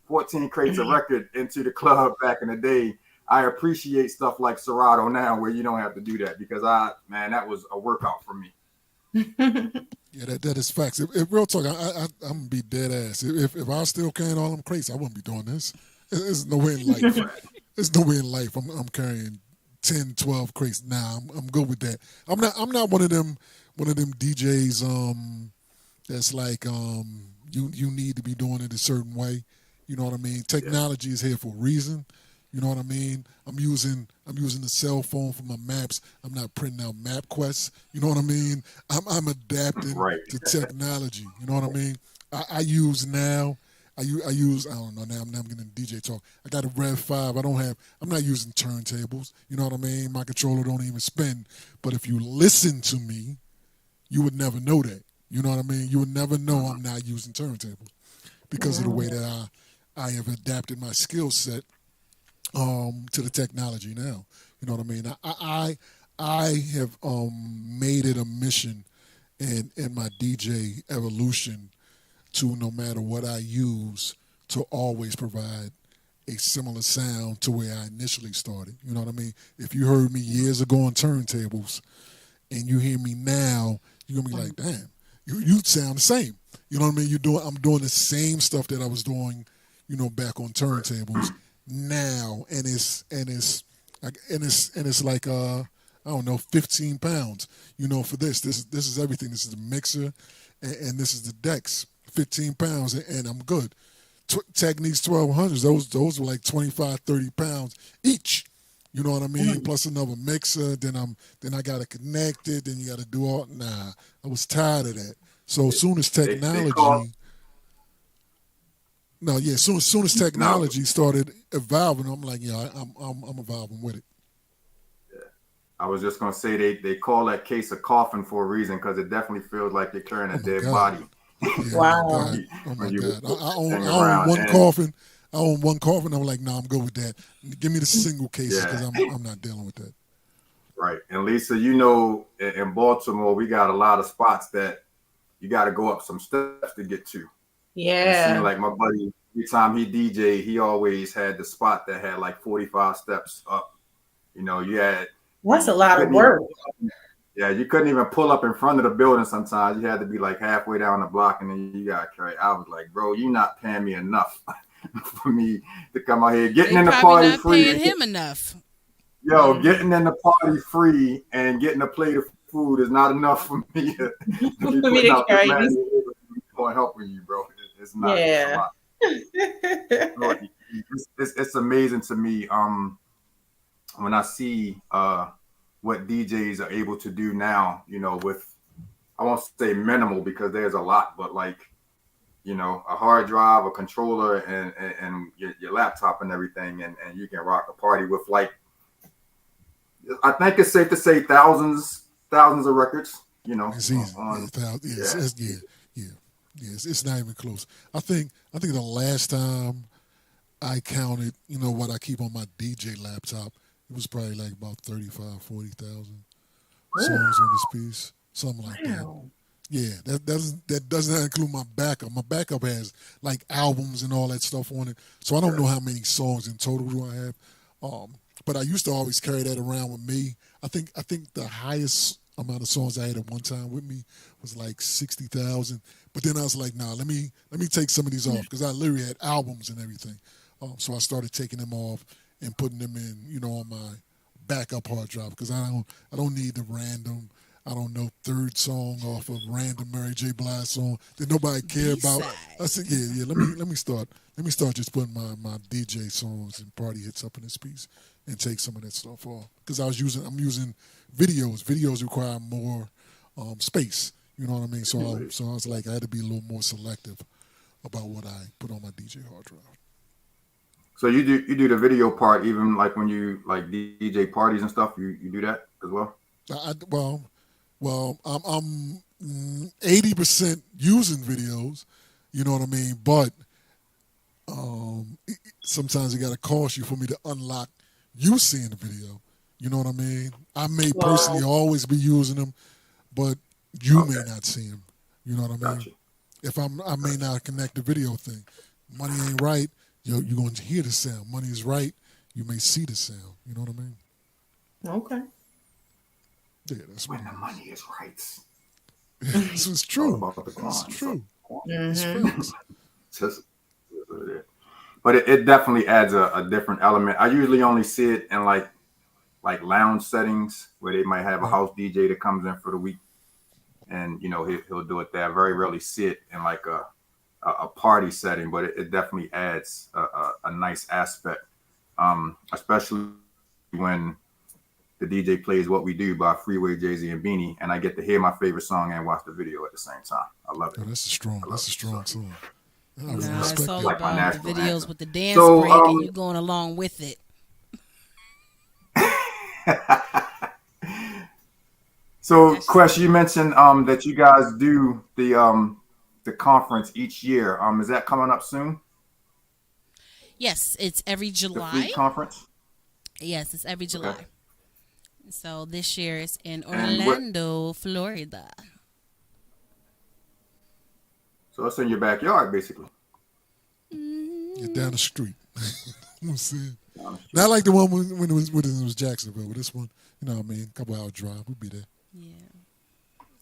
14 crates of record into the club back in the day, I appreciate stuff like Serato now where you don't have to do that because man, that was a workout for me. Yeah, that is facts. If real talk, I'm gonna be dead ass. If I was still carrying all them crates, I wouldn't be doing this. There's no way in life. There's no way in life I'm carrying 10, 12 crates. Nah, I'm good with that. I'm not one of them DJs that's like you need to be doing it a certain way. You know what I mean? Yeah, Technology is here for a reason. You know what I mean? I'm using the cell phone for my maps. I'm not printing out map quests. You know what I mean? I'm adapting right. to technology. You know what I mean? I use now. I use I don't know now I'm getting DJ talk. I got a Rev 5. I'm not using turntables. You know what I mean? My controller don't even spin. But if you listen to me, you would never know that. You know what I mean? You would never know I'm not using turntables because of the way that I have adapted my skill set to the technology now. You know what I mean? I have made it a mission in my DJ evolution to no matter what I use to always provide a similar sound to where I initially started. You know what I mean? If you heard me years ago on turntables and you hear me now, you're gonna be like, damn, you sound the same. You know what I mean? I'm doing the same stuff that I was doing, back on turntables now, and it's like I don't know, 15 pounds. For this. This is everything. This is the mixer, and this is the decks. 15 pounds, and I'm good. Techniques 1200s. Those were like 25, 30 pounds each. You know what I mean? Plus another mixer. Then I got to connect it. Then you got to do all. Nah, I was tired of that. So as soon as They call technology, no, yeah, soon as no. technology started evolving, I'm like, yeah, I'm evolving with it. I was just gonna say they call that case a coffin for a reason because it definitely feels like you're carrying a Oh my dead God. body Yeah, oh my Wow. God. Oh when my you God. I hang own around. one And coffin. I own one coffin. I'm like, nah, I'm good with that. Give me the single cases because yeah, I'm not dealing with that. right. And Lisa, in Baltimore, we got a lot of spots that you got to go up some steps to get to. And it seemed Yeah. like my buddy, every time he DJ, he always had the spot that had like 45 steps up. You had That's a you lot of couldn't even work. yeah, you couldn't even pull up in front of the building sometimes. You had to be like halfway down the block and then you got carried. I was like, bro, you not paying me enough for me to come out here. Getting They in the probably party not paying free. him enough. Yo, getting in the party free and getting a plate of food is not enough for me to be For me putting to out this carry man these. going helping you, bro. It's not. It's a Yeah. lot. So it's amazing to me when I see what DJs are able to do now, with I won't say minimal because there's a lot, but like, a hard drive, a controller, and your laptop and everything, and you can rock a party with like, I think it's safe to say thousands of records, It's easy. Yeah, on yes, yeah. yeah. Yes, it's not even close. I think the last time I counted, what I keep on my DJ laptop, it was probably like about 35, 40,000 songs on this piece, something like that. Wow. Yeah, that doesn't include my backup. My backup has like albums and all that stuff on it. So I don't know how many songs in total do I have. But I used to always carry that around with me. I think the highest amount of songs I had at one time with me was like 60,000. But then I was like, nah, let me take some of these off because I literally had albums and everything. So I started taking them off and putting them in, on my backup hard drive because I don't need the random, I don't know, third song off of random Mary J. Blige song that nobody care about. I said, yeah, let me start just putting my DJ songs and party hits up in this piece and take some of that stuff off because I'm using videos. Videos require more space. You know what I mean? So I was like, I had to be a little more selective about what I put on my DJ hard drive. So you do the video part even like when you like DJ parties and stuff. You do that as well. Well, I'm 80% using videos. You know what I mean? But sometimes it got to cost you for me to unlock you seeing the video. You know what I mean? I may personally always be using them, but you may not see them. You know what I mean? Gotcha. If I may not connect the video thing. Money ain't right, you're going to hear the sound. Money is right, you may see the sound. You know what I mean? Okay. Yeah, that's when the money is right. This is true. It's true. Mm-hmm. But it definitely adds a different element. I usually only see it in like lounge settings where they might have a house DJ that comes in for the week, and he'll do it there. I very rarely see it in like a party setting, but it definitely adds a nice aspect, especially when the DJ plays "What We Do" by Freeway, Jay-Z, and Beanie, and I get to hear my favorite song and watch the video at the same time. I love it. Oh, that's a strong song. No, it's all like about the videos anthem. with the dance So, break and you going along with it. So, Quest, you mentioned that you guys do the conference each year. Is that coming up soon? Yes, it's every The July. Fleet Conference? Yes, it's every July. Okay. So this year it's in And Orlando, Florida. So it's in your backyard, basically. You're down the street. I'm saying. Not like the one when it was Jacksonville, but this one, you know what I mean, a couple hours drive, we'd be there. Yeah.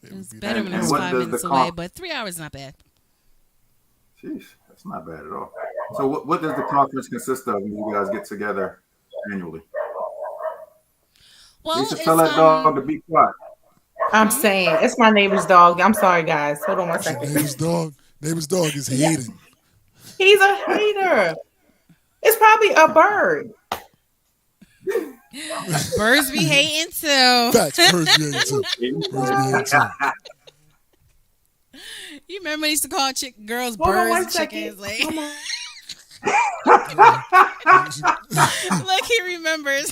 It It's would be better there. when it's what 5 does minutes the away, but 3 hours is not bad. Jeez, that's not bad at all. So what does the conference consist of when you guys get together annually? Well, Lisa, it's tell that dog to be quiet. I'm saying it's my neighbor's dog. I'm sorry, guys. Hold on one Your second. neighbor's dog is hating. He's a hater. It's probably a bird. birds be hating too. Facts, birds be hating too. Birds be hating too. You remember they used to call girls Hold on birds one and second. chickens? Like, Come on. look, he remembers.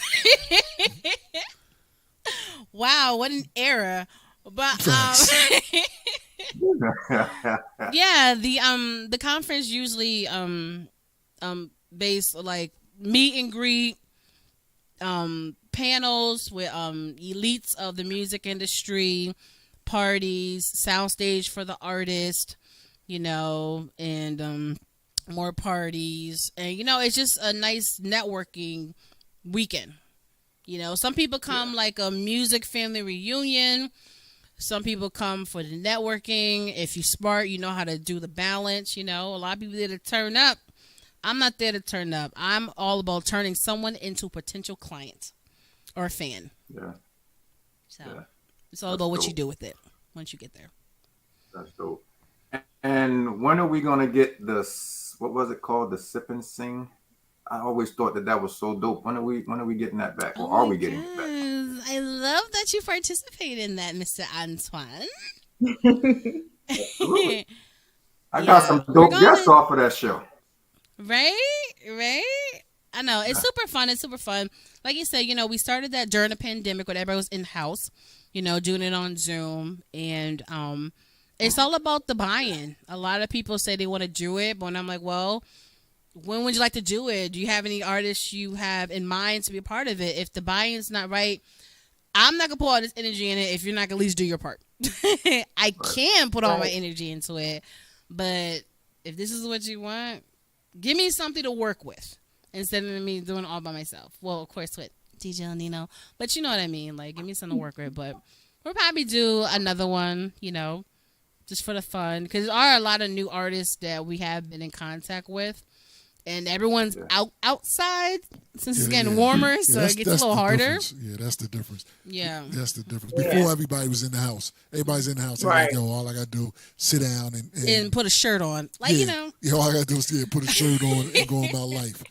Wow, what an era! But yeah, the conference usually based like meet and greet panels with elites of the music industry, parties, soundstage for the artist, and more parties, and it's just a nice networking weekend. Some people come like a music family reunion. Some people come for the networking. If you're smart, you know how to do the balance. A lot of people there to turn up. I'm not there to turn up. I'm all about turning someone into a potential client or a fan. Yeah. So Yeah. it's all That's about what dope. you do with it once you get there. That's dope. And when are we gonna get this? What was it called? The Sip and Sing. I always thought that was so dope. When are we getting that back? Or are we getting it back? I love that you participate in that, Mr. Antoine. Absolutely. I got some dope guests off of that show. Right? I know. It's super fun. It's super fun. Like you said, we started that during the pandemic when everybody was in-house, doing it on Zoom. And it's all about the buy-in. A lot of people say they want to do it, but I'm like, well, when would you like to do it? Do you have any artists you have in mind to be a part of it? If the buy-in's not right, I'm not going to put all this energy in it if you're not going to at least do your part. I can put all my energy into it, but if this is what you want, give me something to work with instead of me doing it all by myself. Well, of course, with DJ Nino, but you know what I mean. Like, give me something to work with. But We'll probably do another one, just for the fun, because there are a lot of new artists that we have been in contact with, and everyone's outside since it's getting warmer, so it gets a little harder. Difference. Yeah, that's the difference. Yeah, that's the difference. Before everybody was in the house, everybody's in the house. Right. Like, yo, all I gotta do sit down and put a shirt on, Yeah, all I gotta do is put a shirt on and go on my life.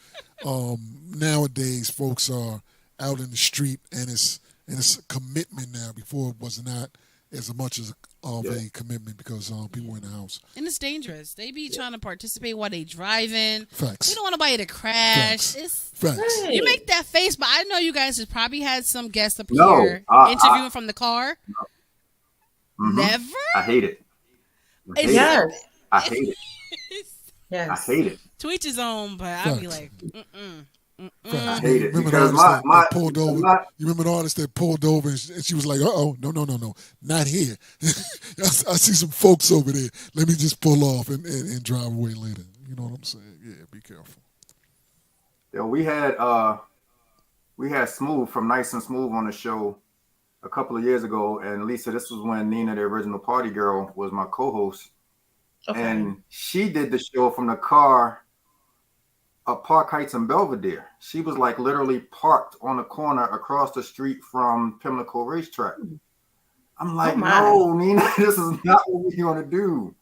Nowadays, folks are out in the street, and it's a commitment now. Before it was not as much as a commitment because people were in the house. And it's dangerous. They be trying to participate while they driving. Facts. We don't want nobody to crash. Facts. You make that face, but I know you guys has probably had some guests up here interviewing from the car. Mm-hmm. Never? I hate it. I hate it. Yes. I hate it. To each his own, but I'd be like, I hate it because that pulled over. You remember the artist that pulled over and she was like, no, not here. I see some folks over there. Let me just pull off and drive away later. You know what I'm saying? Yeah, be careful. Yeah, we had Smooth from Nice and Smooth on the show a couple of years ago, and Lisa, this was when Nina, the original party girl, was my co-host. Okay. And she did the show from the car at Park Heights in Belvedere. She was like literally parked on the corner across the street from Pimlico Racetrack. I'm like, no, Nina, this is not what we're going to do.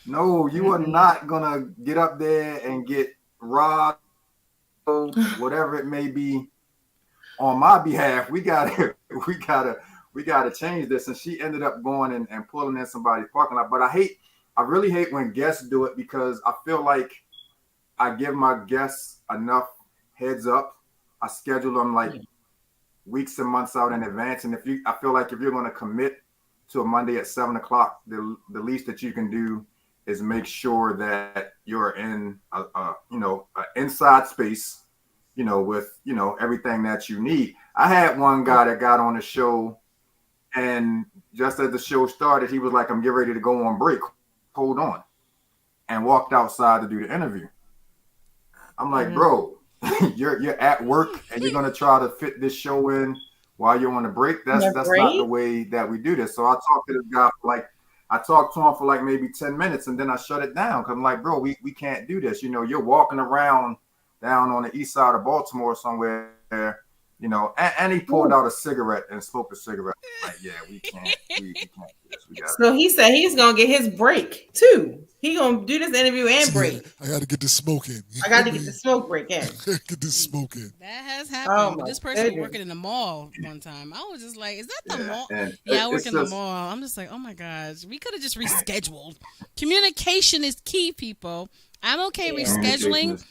No, you are not going to get up there and get robbed, whatever it may be, on my behalf. We gotta change this. And she ended up going and pulling in somebody's parking lot. But I really hate when guests do it because I feel like I give my guests enough heads up. I schedule them like weeks and months out in advance. And I feel like if you're going to commit to a Monday at 7:00, the least that you can do is make sure that you're in a inside space, with, everything that you need. I had one guy that got on the show, and just as the show started, he was like, I'm getting ready to go on break. Hold on. And walked outside to do the interview. I'm like, bro, you're at work and you're going to try to fit this show in while you're on a break. That's not the way that we do this. So I talked to this guy to him for like maybe 10 minutes and then I shut it down. Cause I'm like, bro, we can't do this. You're walking around down on the east side of Baltimore somewhere, and he pulled out a cigarette and smoked a cigarette. Like, yeah, we can't do this. So he said he's going to get his break too. He going to do this interview and break. I got to get this smoke in. I got to get the smoke break in. Get this smoke in. That has happened. This person was working in the mall one time. I was just like, is that the mall? Yeah, I work in the mall. I'm just like, oh my gosh, we could have just rescheduled. Communication is key, people. I'm okay rescheduling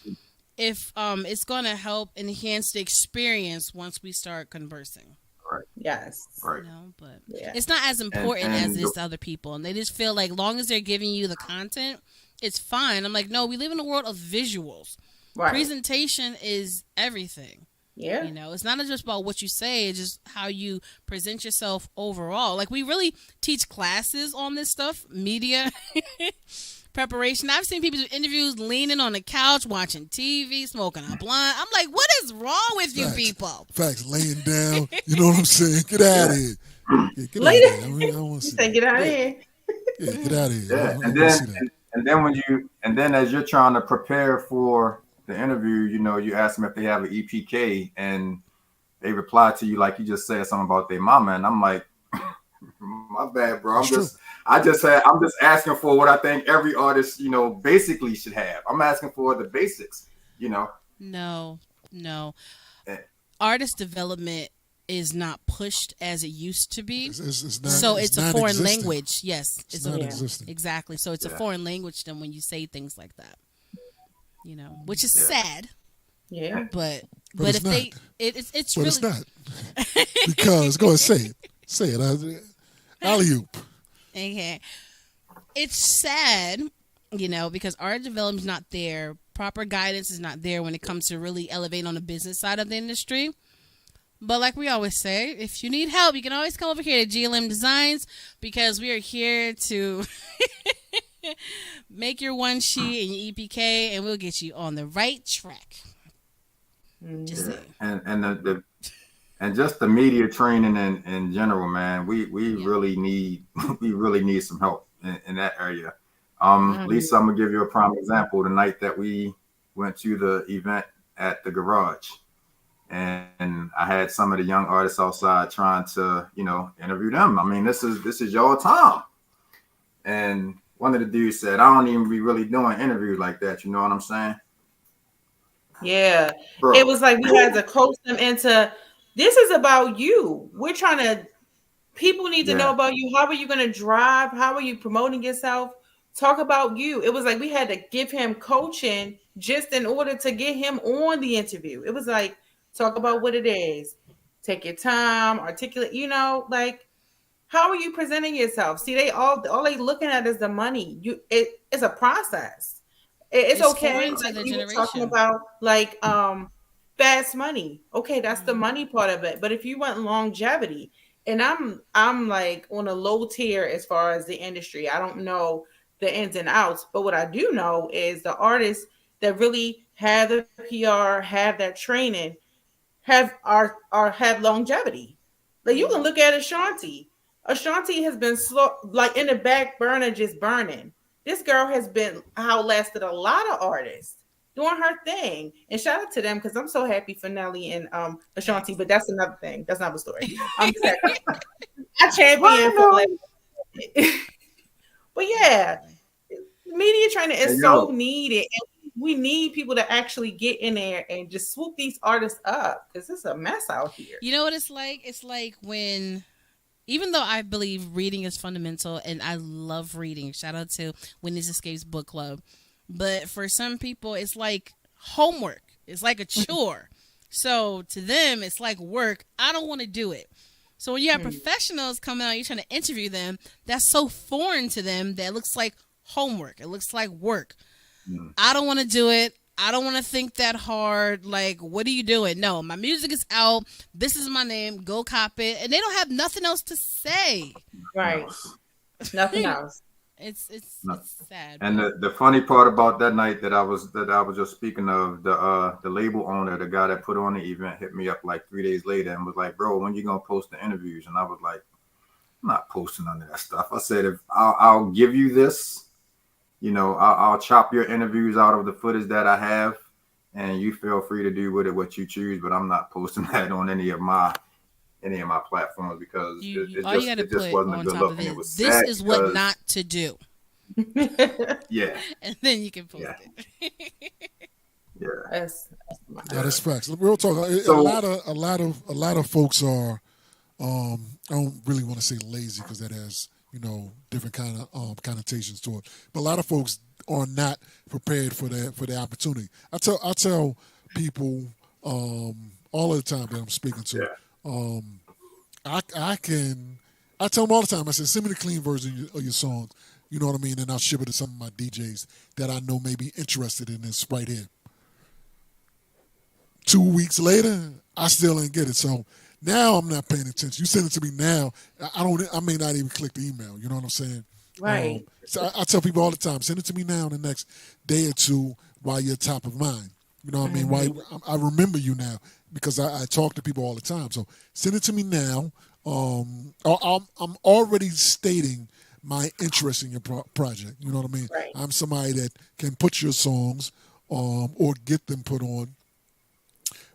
if it's going to help enhance the experience once we start conversing. Right. Yes. Right. But it's not as important as this to other people. And they just feel like long as they're giving you the content, it's fine. I'm like, no, we live in a world of visuals. Right. Presentation is everything. Yeah. It's not just about what you say, it's just how you present yourself overall. Like, we really teach classes on this stuff, media preparation. I've seen people do interviews leaning on the couch, watching TV, smoking a blunt. I'm like, what is wrong with you people? Facts, laying down. You know what I'm saying? Get out of here. Yeah, get out of here. I want to see that. Get out of here. Yeah, get out of here. Yeah. And then as you're trying to prepare for the interview, you ask them if they have an EPK, and they reply to you like you just said something about their mama, and I'm like, my bad, bro. I'm just asking for what I think every artist, basically should have. I'm asking for the basics, No. Artist development is not pushed as it used to be. It's a foreign language. Yes. It's not existing. Exactly. So it's a foreign language then when you say things like that. Which is sad. Yeah. But if not. It's really not. Because go ahead, say it. Say it. Alley-oop. Okay. It's sad, because art development is not there. Proper guidance is not there when it comes to really elevating on the business side of the industry. But like we always say, if you need help, you can always come over here to GLM Designs, because we are here to make your one sheet and your EPK, and we'll get you on the right track. Just saying. And and just the media training in general, man. We Yeah. really need we really need some help in that area. Mhm. Lisa, I'm gonna give you a prime example. The night that we went to the event at the garage, and I had some of the young artists outside trying to, interview them. I mean, this is your time. And one of the dudes said, I don't even be really doing interviews like that. You know what I'm saying? Yeah. It Bro, was like we had to coach them into this is about you. We're trying to people need to know yeah. about you. How are you going to drive? How are you promoting yourself? Talk about you. It was like we had to give him coaching just in order to get him on the interview. It was like talk about what it is. Take your time, articulate, like how are you presenting yourself? See, all they looking at is the money. It's a process. It's It's okay. foreign to Like the we were talking generation. about, like fast money. Okay, that's the Hmm. money part of it. But if you want longevity, and I'm like on a low tier as far as the industry. I don't know the ins and outs, but what I do know is the artists that really have the PR, have that training, have longevity. Like you can Hmm. look at Ashanti. Ashanti has been slow, like in the back burner, just burning. This girl has been outlasted a lot of artists doing her thing. And shout out to them because I'm so happy for Nelly and Ashanti. Facts. But that's another thing. That's another story. I'm just happy. I champion What for no? Black. But yeah, Definitely. media training Hey is so yo, needed, and we need people to actually get in there and just swoop these artists up because it's a mess out here. You know what it's like? It's like when, even though I believe reading is fundamental and I love reading, shout out to Wendy's Escapes Book Club. But for some people, it's like homework, it's like a chore. So to them, it's like work. I don't want to do it. So when you have Hmm. professionals coming out, you're trying to interview them, that's so foreign to them that it looks like homework. It looks like work. mm, I don't want to do it. I don't want to think that hard. Like, what are you doing? No, my music is out. This is my name. Go cop it. And they don't have nothing else to say. Right. no. Nothing else. It's No. sad, And but the funny part about that night that I was just speaking of, the label owner, the guy that put on the event, hit me up like 3 days later and was like, "Bro, when you gonna post the interviews?" And I was like, "I'm not posting none of that stuff." I said, "If I'll give you this, I'll chop your interviews out of the footage that I have, and you feel free to do with it what you choose. But I'm not posting that on any of my platforms because you, it, you it all you just got to it just put wasn't a on good top look, of and it it is was this sad is what not because to do. yeah, And then you can post yeah, it. yeah. that's Yeah, Yeah. that's facts. Real talk. So A lot of folks are. I don't really want to say lazy because that has different kind of connotations to it. But a lot of folks are not prepared for that for the opportunity. I tell people all the time that I'm speaking to. yeah, I can. I tell them all the time. I say, send me the clean version of your songs. You know what I mean? And I'll ship it to some of my DJs that I know may be interested in this right here. 2 weeks later, I still ain't get it. So now I'm not paying attention. You send it to me now. I don't. I may not even click the email. You know what I'm saying? right. So I tell people all the time, send it to me now in the next day or two while you're top of mind. You know what I mean? Why Mhm. I remember you now because I talk to people all the time. So send it to me now. I'm already stating my interest in your project. You know what I mean? Right. I'm somebody that can put your songs or get them put on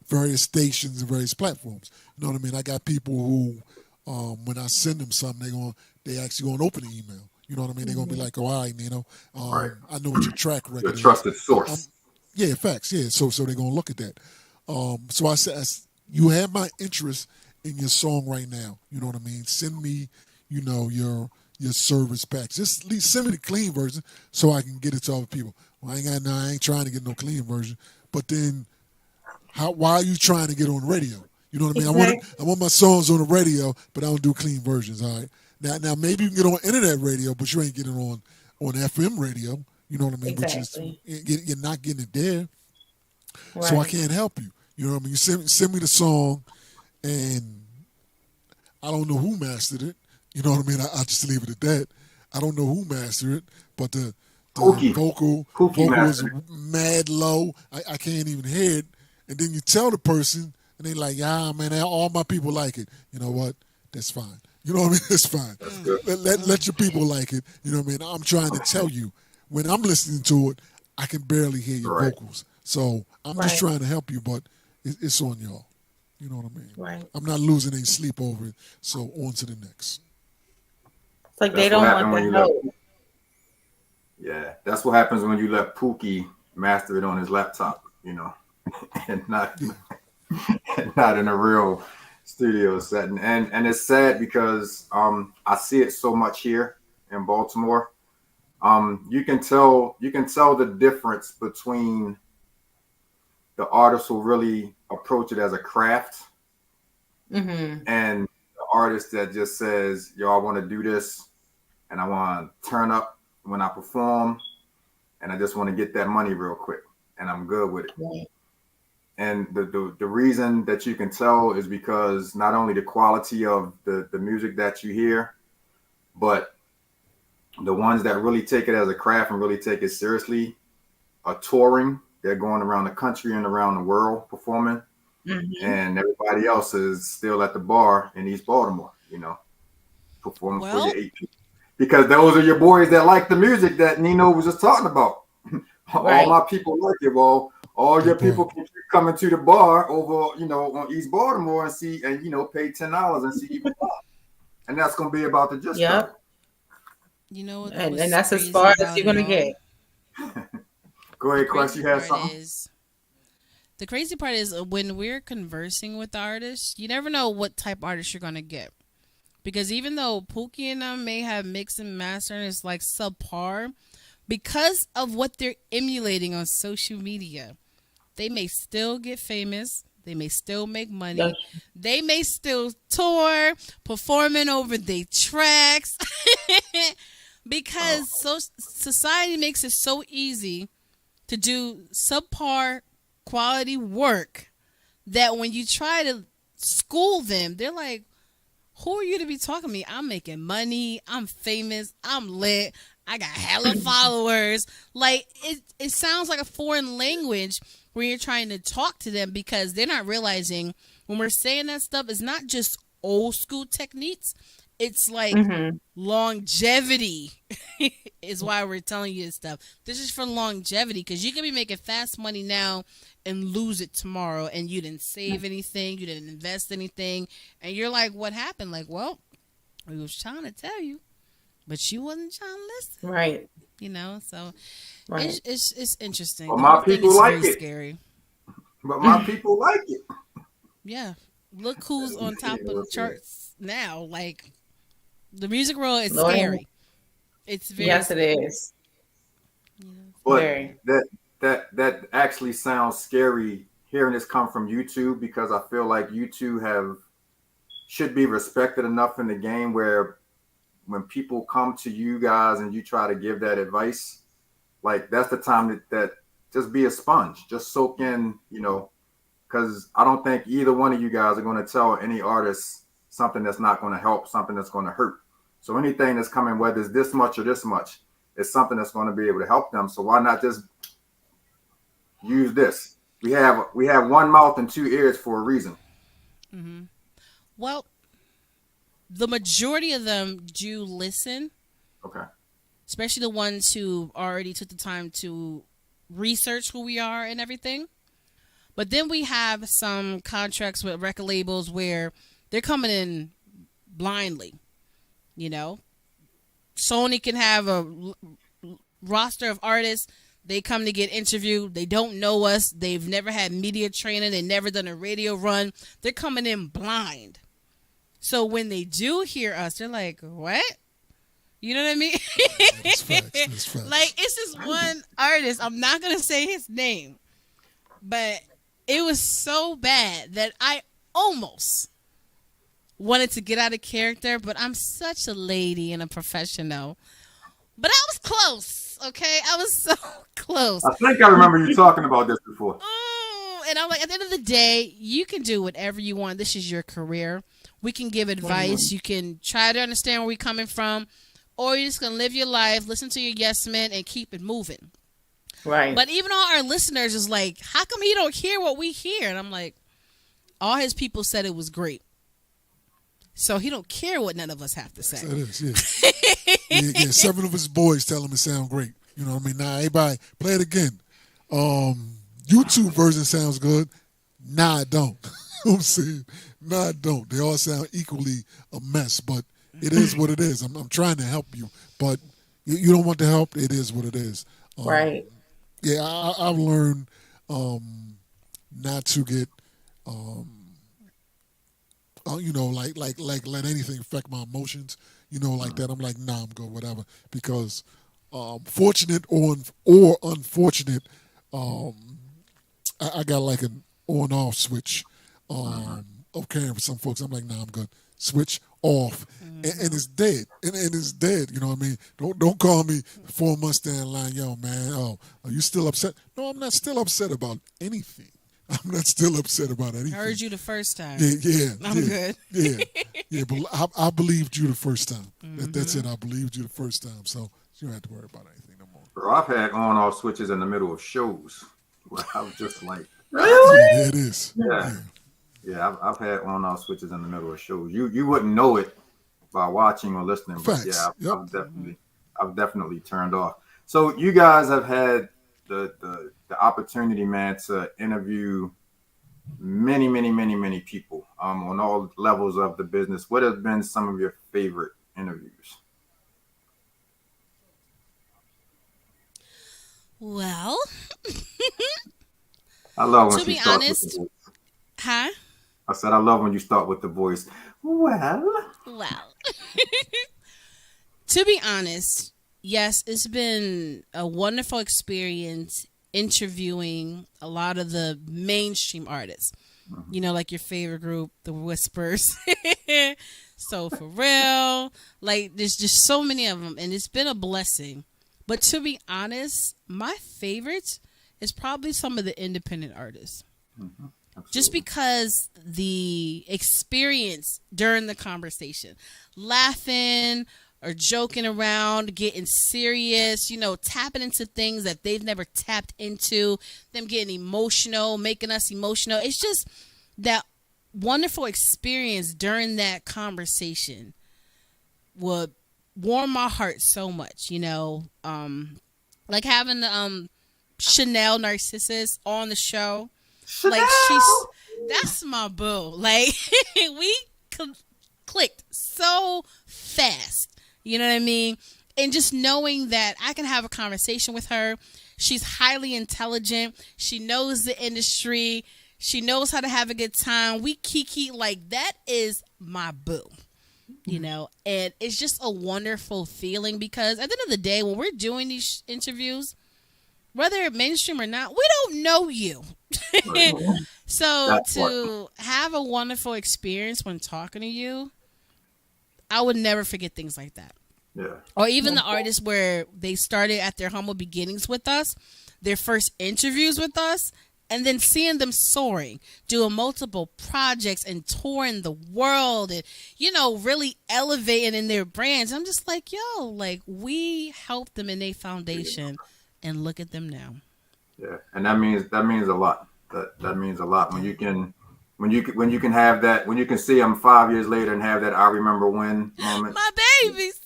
various stations and various platforms. You know what I mean? I got people who, when I send them something, they actually gonna open the email. You know what I mean? They're gonna be Mhm. like, "Oh, all right, Nino, right. I know what your track Your record is. trusted I'm, source. yeah, facts. Yeah, so they're gonna look at that. So I said, you have my interest in your song right now. You know what I mean? Send me, your service packs. Just at least send me the clean version so I can get it to other people. Well, I ain't trying to get no clean version. But then why are you trying to get on the radio? You know what I mean? Exactly. I want my songs on the radio, but I don't do clean versions. All right. Now maybe you can get on internet radio, but you ain't getting on FM radio. You know what I mean? Which is Exactly. you're not getting it there, so I Right. can't help you. You know what I mean? You send me the song, and I don't know who mastered it. You know what I mean? I just leave it at that. I don't know who mastered it, but the Pookie, Pookie vocal was mastered it. mad low. I can't even hear it. And then you tell the person and they like, yeah, man, all my people like it. You know what? That's fine. You know what I mean? It's fine. That's good. Let your people like it. You know what I mean? I'm trying to tell you, when I'm listening to it, I can barely hear your Right. vocals. So I'm just trying to help you, but it's on y'all. You know what I mean? Right. I'm not losing any sleep over it. So on to the next. It's like they That's what don't happened want when the you help. Yeah, that's what happens when you let Pookie master it on his laptop, you know, and not in a real studio setting. And it's sad because I see it so much here in Baltimore. You can tell the difference between the artist who really approach it as a craft Mm-hmm. and the artist that just says, yo, I want to do this and I want to turn up when I perform and I just want to get that money real quick and I'm good with it. Right. And the reason that you can tell is because not only the quality of the music that you hear, but the ones that really take it as a craft and really take it seriously are touring. They're going around the country and around the world performing. Mm-hmm. And everybody else is still at the bar in East Baltimore, you know, performing for your 8 people. Because those are your boys that like the music that Nino was just talking about. Right. All my people like it. Well, all your people can keep coming to the bar over, you know, on East Baltimore and see, and, you know, pay $10 and see you perform. And that's going to be about the gist of it. You know what? And that's as far as you're gonna get. Go ahead, Quest. You had something? The crazy part is when we're conversing with the artists, you never know what type of artist you're gonna get. Because even though Pookie and them may have mix and master and it's like subpar, because of what they're emulating on social media, they may still get famous. They may still make money. Yeah. They may still tour, performing over their tracks. Because society makes it so easy to do subpar quality work that when you try to school them, they're like, who are you to be talking to me? I'm making money. I'm famous. I'm lit. I got hella followers. Like, it sounds like a foreign language when you're trying to talk to them because they're not realizing when we're saying that stuff, it's not just old school techniques. It's like longevity is why we're telling you this stuff. This is for longevity because you can be making fast money now and lose it tomorrow and you didn't save anything, you didn't invest anything, and you're like, what happened? Like, well, we was trying to tell you, but you wasn't trying to listen. Right. You know, so Right. it's interesting. Well, The my whole thing people is like very it. scary. But my people like it. Yeah. Look who's on top of the charts now. Like, the music world is Lord. scary. It's very Yes, it is. But Very. that actually sounds scary hearing this come from YouTube because I feel like YouTube should be respected enough in the game where when people come to you guys and you try to give that advice, like that's the time that just be a sponge, just soak in, you know, because I don't think either one of you guys are going to tell any artist something that's not going to help, something that's going to hurt. So anything that's coming, whether it's this much or this much, is something that's going to be able to help them. So why not just use this? We have one mouth and two ears for a reason. Mm-hmm. Well, the majority of them do listen. Okay. Especially the ones who already took the time to research who we are and everything. But then we have some contracts with record labels where they're coming in blindly. You know, Sony can have a roster of artists. They come to get interviewed. They don't know us. They've never had media training. They've never done a radio run. They're coming in blind. So when they do hear us, they're like, what? You know what I mean? That's facts. Like, it's this one artist. I'm not going to say his name. But it was so bad that I almost wanted to get out of character, but I'm such a lady and a professional. But I was close, okay? I was so close. I think I remember you talking about this before. And I'm like, at the end of the day, you can do whatever you want. This is your career. We can give advice. You can try to understand where we're coming from, or you're just going to live your life, listen to your yes men, and keep it moving. Right. But even all our listeners is like, how come he don't hear what we hear? And I'm like, all his people said it was great. So he don't care what none of us have to say. It is, yeah. Yeah. 7 of his boys tell him it sound great. You know what I mean? Nah, everybody, play it again. YouTube version sounds good. Nah, it don't. You know what I'm saying? Nah, it don't. They all sound equally a mess, but it is what it is. I'm trying to help you, but you don't want the help. It is what it is. Right. Yeah, I've learned not to get, like let anything affect my emotions. Like that. I'm like, nah, I'm good, whatever. Because fortunate or unfortunate, I got like an on-off switch of caring for some folks. I'm like, nah, I'm good. Switch off, and it's dead, and it's dead. You know what I mean? Don't call me 4 months down the line, yo, man. Oh, are you still upset? No, I'm not still upset about anything. I'm not still upset about anything. Heard you the first time. Yeah. I'm good. Yeah. But I believed you the first time. That's it. I believed you the first time. So you don't have to worry about anything no more. Bro, I've had on-off switches in the middle of shows where I was just like, Really? Yeah, it is. Yeah, I've had on-off switches in the middle of shows. You wouldn't know it by watching or listening, but Facts. yeah, Yep. I've definitely turned off. So you guys have had the opportunity, man, to interview many people on all levels of the business. What have been some of your favorite interviews? Well, I love when to she be starts honest, with the voice. huh? I said I love when you start with the voice. Well, to be honest, yes, it's been a wonderful experience interviewing a lot of the mainstream artists. Like your favorite group, the Whispers. So for real, like there's just so many of them, and it's been a blessing. But to be honest, my favorites is probably some of the independent artists. Just because the experience during the conversation, laughing or joking around, getting serious, tapping into things that they've never tapped into, them getting emotional, making us emotional. It's just that wonderful experience during that conversation would warm my heart so much, like having the Chanel Narcissus on the show. Like that's my boo. Like we clicked so fast. You know what I mean? And just knowing that I can have a conversation with her. She's highly intelligent. She knows the industry. She knows how to have a good time. We kiki, like that is my boo. And it's just a wonderful feeling because at the end of the day, when we're doing these interviews, whether mainstream or not, we don't know you. So to have a wonderful experience when talking to you, I would never forget things like that. Yeah. Or even the artists where they started at their humble beginnings with us, their first interviews with us, and then seeing them soaring, doing multiple projects and touring the world and, really elevating in their brands. I'm just like, yo, like we helped them in their foundation and look at them now. Yeah. And that means a lot. That means a lot when you can have that, when you can see them 5 years later and have that I remember when moment. My babies.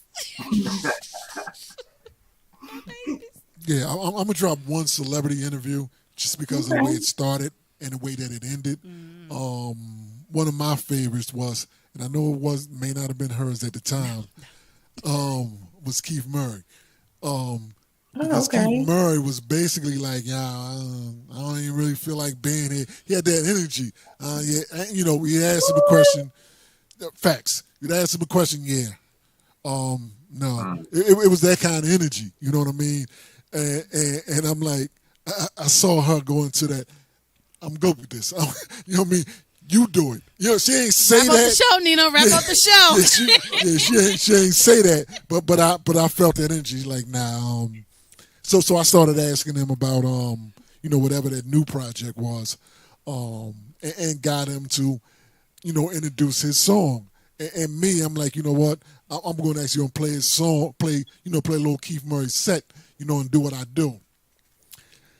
Yeah, I'm gonna drop one celebrity interview just because of the way it started and the way that it ended. One of my favorites was, and I know may not have been hers at the time, was Keith Murray. Because Keith Murray was basically like, I don't even really feel like being here. He had that energy. We asked him a question. Facts. You'd ask him a question, no. It was that kind of energy. You know what I mean? And I'm like, I saw her go into that. I'm good with this. You know what I mean? You do it. She ain't say wrap that. Wrap up the show, Nino. Wrap up the show. She ain't say that. But I felt that energy. Like, nah. So I started asking him about whatever that new project was, and got him to, introduce his song. And me, I'm like, you know what? I'm going to actually play his song, play a little Keith Murray set, and do what I do.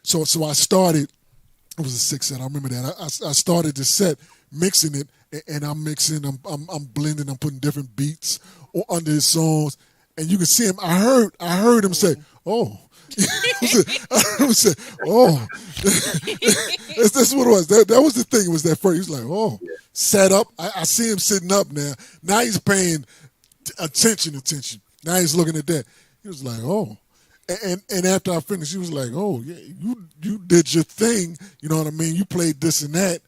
So I started. It was a 6 set. I remember that. I started the set mixing it, and I'm mixing, I'm blending, I'm putting different beats under his songs, and you can see him. I heard him say, "Oh." I said, "Oh." That's what it was. That was the thing. It was that first. He was like, "Oh." Sat up. I see him sitting up now. Now he's paying attention. Now he's looking at that. He was like, "Oh." And after I finished, he was like, "Oh, yeah, you did your thing. You know what I mean? You played this and that."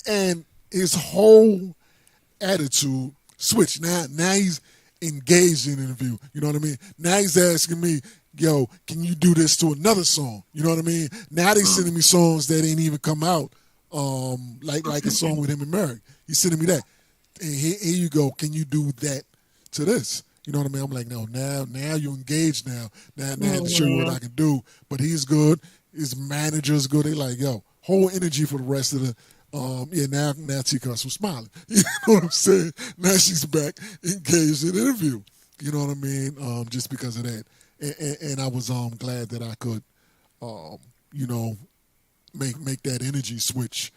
And his whole attitude switched. Now he's engaged in the interview. You know what I mean? Now he's asking me, "Yo, can you do this to another song?" You know what I mean? Now they sending me songs that ain't even come out. Like a song with him and Mary. He's sending me that. And here you go. Can you do that to this? You know what I mean? I'm like, no, now you're engaged now. Now I have to show you what I can do. But he's good. His manager's good. They like, yo, whole energy for the rest of the now T-Cuss was smiling. You know what I'm saying? Now she's back engaged in the interview. You know what I mean? Just because of that. And I was glad that I could make that energy switch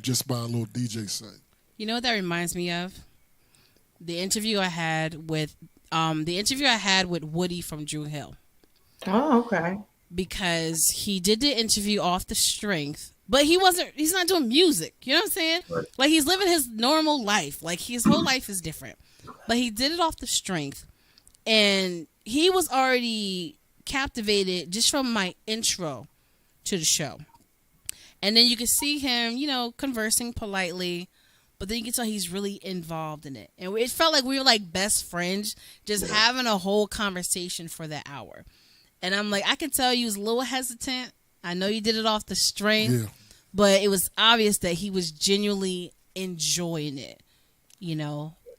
just by a little DJ set. You know what that reminds me of? The interview I had with Woody from Drew Hill. Oh, okay. Because he did the interview off the strength, but he's not doing music. You know what I'm saying? Right. Like, he's living his normal life. Like, his whole life is different. But he did it off the strength. And he was already captivated just from my intro to the show. And then you could see him, conversing politely. But then you can tell he's really involved in it. And it felt like we were like best friends, just having a whole conversation for that hour. And I'm like, I can tell you was a little hesitant. I know you did it off the strength, but it was obvious that he was genuinely enjoying it,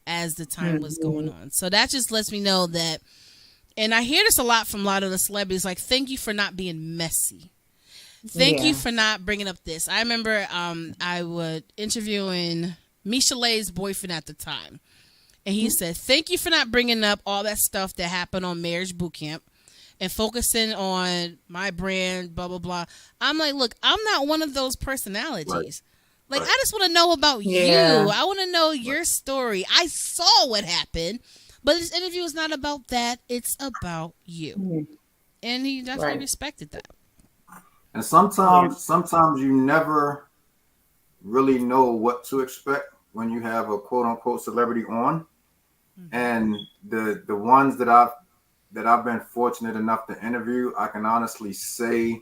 as the time was going on. So that just lets me know that, and I hear this a lot from a lot of the celebrities, like, thank you for not being messy. Thank you for not bringing up this. I remember I was interviewing Michelet's boyfriend at the time. And he said, thank you for not bringing up all that stuff that happened on Marriage Boot Camp and focusing on my brand, blah, blah, blah. I'm like, look, I'm not one of those personalities. Right. Like, I just want to know about you. I want to know your story. I saw what happened, but this interview is not about that. It's about you. And he definitely respected that. And sometimes you never really know what to expect when you have a quote unquote celebrity on. And the ones that I've been fortunate enough to interview, I can honestly say,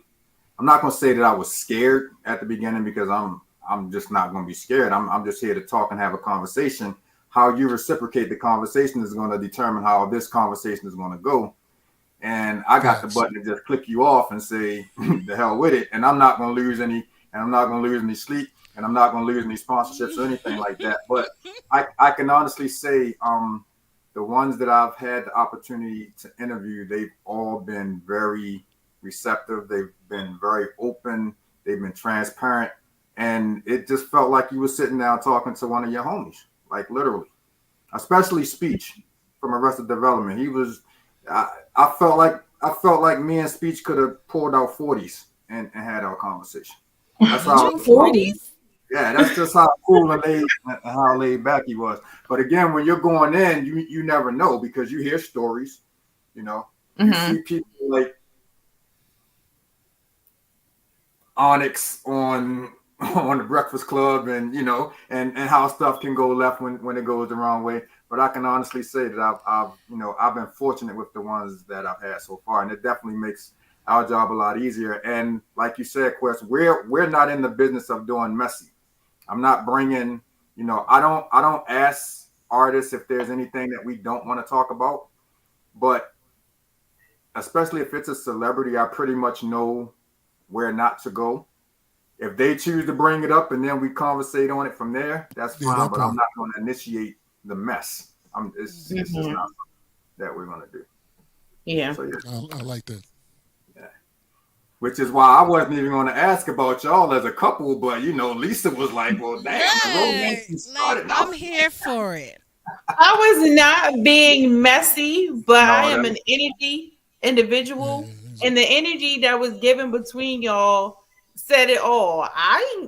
I'm not going to say that I was scared at the beginning, because I'm just not going to be scared. I'm just here to talk and have a conversation. How you reciprocate the conversation is going to determine how this conversation is going to go. And I got the button to just click you off and say, the hell with it. And I'm not going to lose any, and I'm not going to lose any sleep, and I'm not going to lose any sponsorships or anything like that. But I can honestly say, the ones that I've had the opportunity to interview, they've all been very receptive. They've been very open. They've been transparent. And it just felt like you were sitting down talking to one of your homies, like literally, especially Speech from Arrested Development. He was, I felt like me and Speech could have pulled out 40s and had our conversation. That's how 40s? Yeah, that's just how cool and how laid back he was. But again, when you're going in, you never know, because you hear stories, you see people like Onyx on the Breakfast Club, and and how stuff can go left when it goes the wrong way. But I can honestly say that I've been fortunate with the ones that I've had so far, and it definitely makes our job a lot easier. And like you said, Quest, we're not in the business of doing messy. I'm not bringing, I don't ask artists if there's anything that we don't want to talk about, but especially if it's a celebrity, I pretty much know where not to go. If they choose to bring it up and then we conversate on it from there, that's fine. But I'm not going to initiate the mess. It's just not something that we're going to do. Yeah. So, I like that. Yeah. Which is why I wasn't even going to ask about y'all as a couple, but Lisa was like, "Well, damn, I'm here for it." I was not being messy, but I am an energy individual, and the energy that was given between y'all said it all. I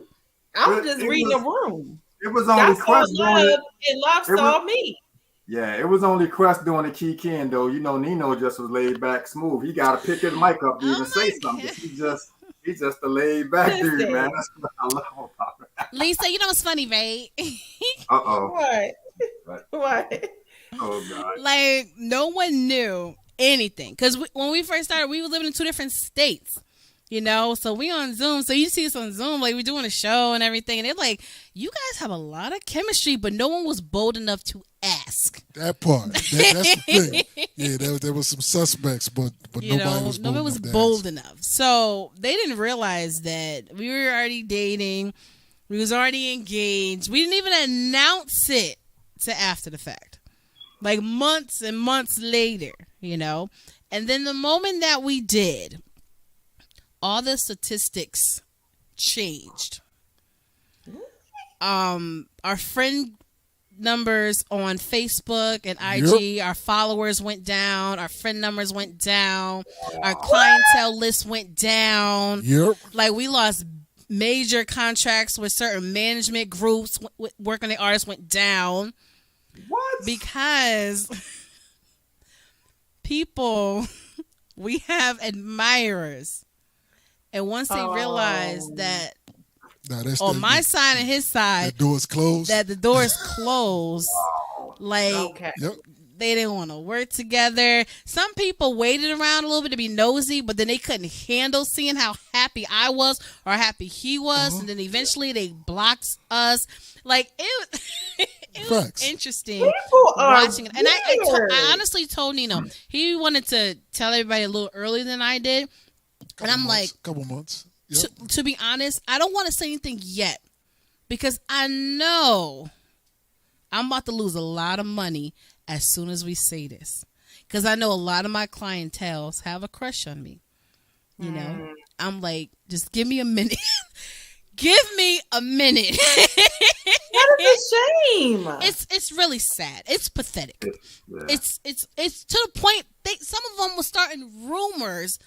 I'm just It reading was- the room. It was only That's all Quest doing love, it. and love It was- saw me. Yeah, it was only Quest doing the key king though. You know, Nino just was laid back, smooth. He got to pick his mic up to Oh even say my something. God. He's just a laid back dude, Listen. man. That's what I love about it. Lisa, you know what's funny, right? Uh-oh. What? Oh God. Like, no one knew anything. Because when we first started, we were living in 2 different states. You know, so we on Zoom. So you see us on Zoom, like we're doing a show and everything. And they're like, you guys have a lot of chemistry, but no one was bold enough to ask. That part. That's the thing. Yeah, there was some suspects, but You nobody know, was bold nobody was enough to bold ask. enough. So they didn't realize that we were already dating. We was already engaged. We didn't even announce it to after the fact. Like months and months later, you know. And then the moment that we did, all the statistics changed. Our friend numbers on Facebook and IG, our followers went down, our friend numbers went down, our clientele list went down. Yep. Like we lost major contracts with certain management groups, working the artists went down. What? Because people, we have admirers. And once they realize that Nah, that's on my side and his the side, door's closed. that the door is closed, like Okay. Yep. they didn't want to work together. Some people waited around a little bit to be nosy, but then they couldn't handle seeing how happy I was or how happy he was. And then eventually they blocked us. Like it was Facts. interesting People are watching it. And I weird. honestly told Nino, he wanted to tell everybody a little earlier than I did. And I'm like, couple months. Yep. to be honest, I don't want to say anything yet because I know I'm about to lose a lot of money as soon as we say this. Because I know a lot of my clientels have a crush on me. You know, I'm like, just give me a minute. Give me a minute. That is a shame. It's really sad. It's pathetic. Yeah. It's to the point some of them were starting rumors.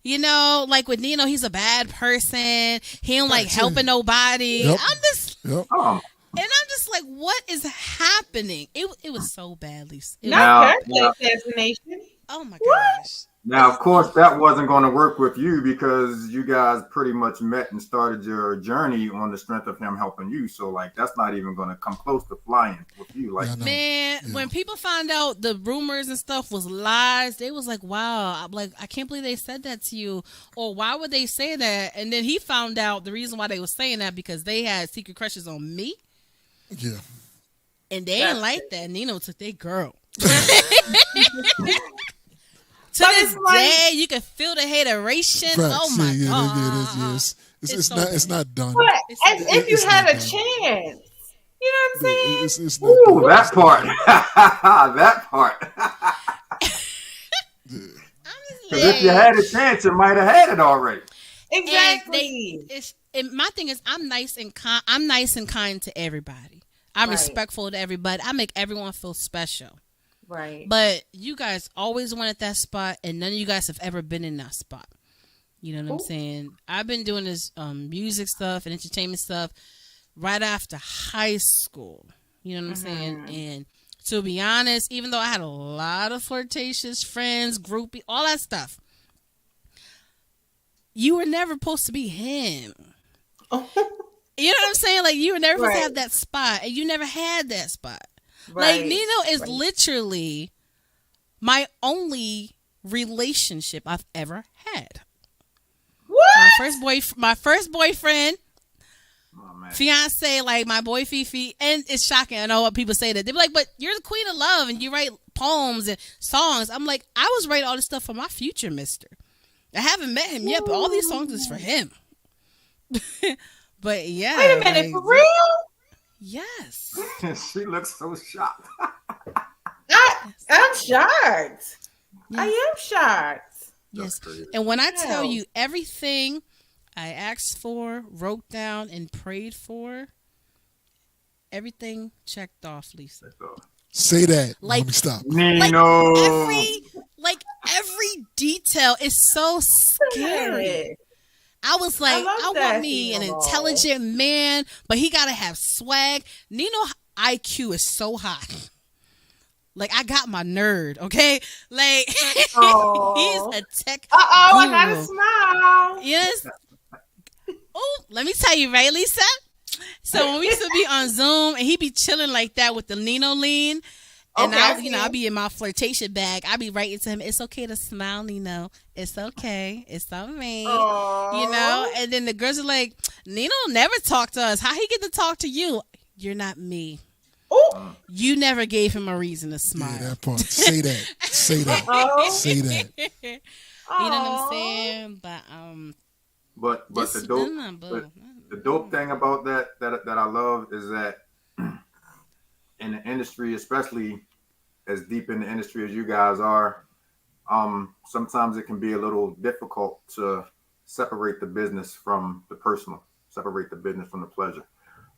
You know, like with Nino, he's a bad person. He don't like helping nobody. Yep. I'm just, Yep. Oh, and I'm just like, what is happening? It was so bad, Lisa. It was- Not Now- character assassination. oh my gosh. now, of course, that wasn't going to work with you because you guys pretty much met and started your journey on the strength of him helping you. So, like, that's not even going to come close to flying with you. Like, Yeah, I know. Man, Yeah. when people found out the rumors and stuff was lies, they was like, wow, I'm like, I can't believe they said that to you. Or why would they say that? And then he found out the reason why they were saying that because they had secret crushes on me. Yeah. And they didn't like that. Nino took their girl. To But this it's like- day, you can feel the hateration. Facts. Oh my yeah, god! It's so not. It's bad. not done. But It's- as if you it's had not a done. chance. You know what I'm saying? It's not ooh, done. that part. That part. I'm just Because if you had a chance, you might have had it already. Exactly. my thing is, I'm nice and kind. I'm nice and kind to everybody. I'm Right. respectful to everybody. I make everyone feel special. Right. But you guys always wanted that spot, and none of you guys have ever been in that spot. You know what I'm Cool. saying? I've been doing this music stuff and entertainment stuff right after high school. You know what I'm saying? And to be honest, even though I had a lot of flirtatious friends, groupie, all that stuff, you were never supposed to be him. You know what I'm saying? Like, you were never supposed to Right. have that spot, and you never had that spot. Right. Like, Nino is literally my only relationship I've ever had. What? My first boyfriend, Oh, man. fiance, like my boy Fifi, and it's shocking. I know what people say that. They're like, but you're the queen of love and you write poems and songs. I'm like, I was writing all this stuff for my future mister. I haven't met him yet, but all these songs is for him. But yeah. Wait a minute, like, for real? yes. She looks so shocked. I'm shocked. I am shocked. Yes. crazy. And when I tell Wow. you everything I asked for, wrote down, and prayed for, everything checked off, Lisa. Say that. Like- Let me stop. Nino. Every detail is so scary. I was like, love I that, want me an Nino. intelligent man, but he gotta have swag. Nino IQ is so high. Like, I got my nerd, okay? Like, he's Oh. a tech I gotta guru. smile. Yes. Oh, let me tell you, right, Lisa? So when we used to be on Zoom and he be chilling like that with the Nino lean, and Okay, I'll be in my flirtation bag. I'll be writing to him, it's okay to smile, Nino. It's okay. It's all right. Aww. You know? And then the girls are like, Nino never talked to us. How he get to talk to you? You're not me. Ooh. You never gave him a reason to smile. Yeah, that part. Say that. Say that. Oh. Say that. You know what I'm saying? But the dope thing about that I love is that in the industry, especially as deep in the industry as you guys are, sometimes it can be a little difficult to separate the business from the personal, separate the business from the pleasure.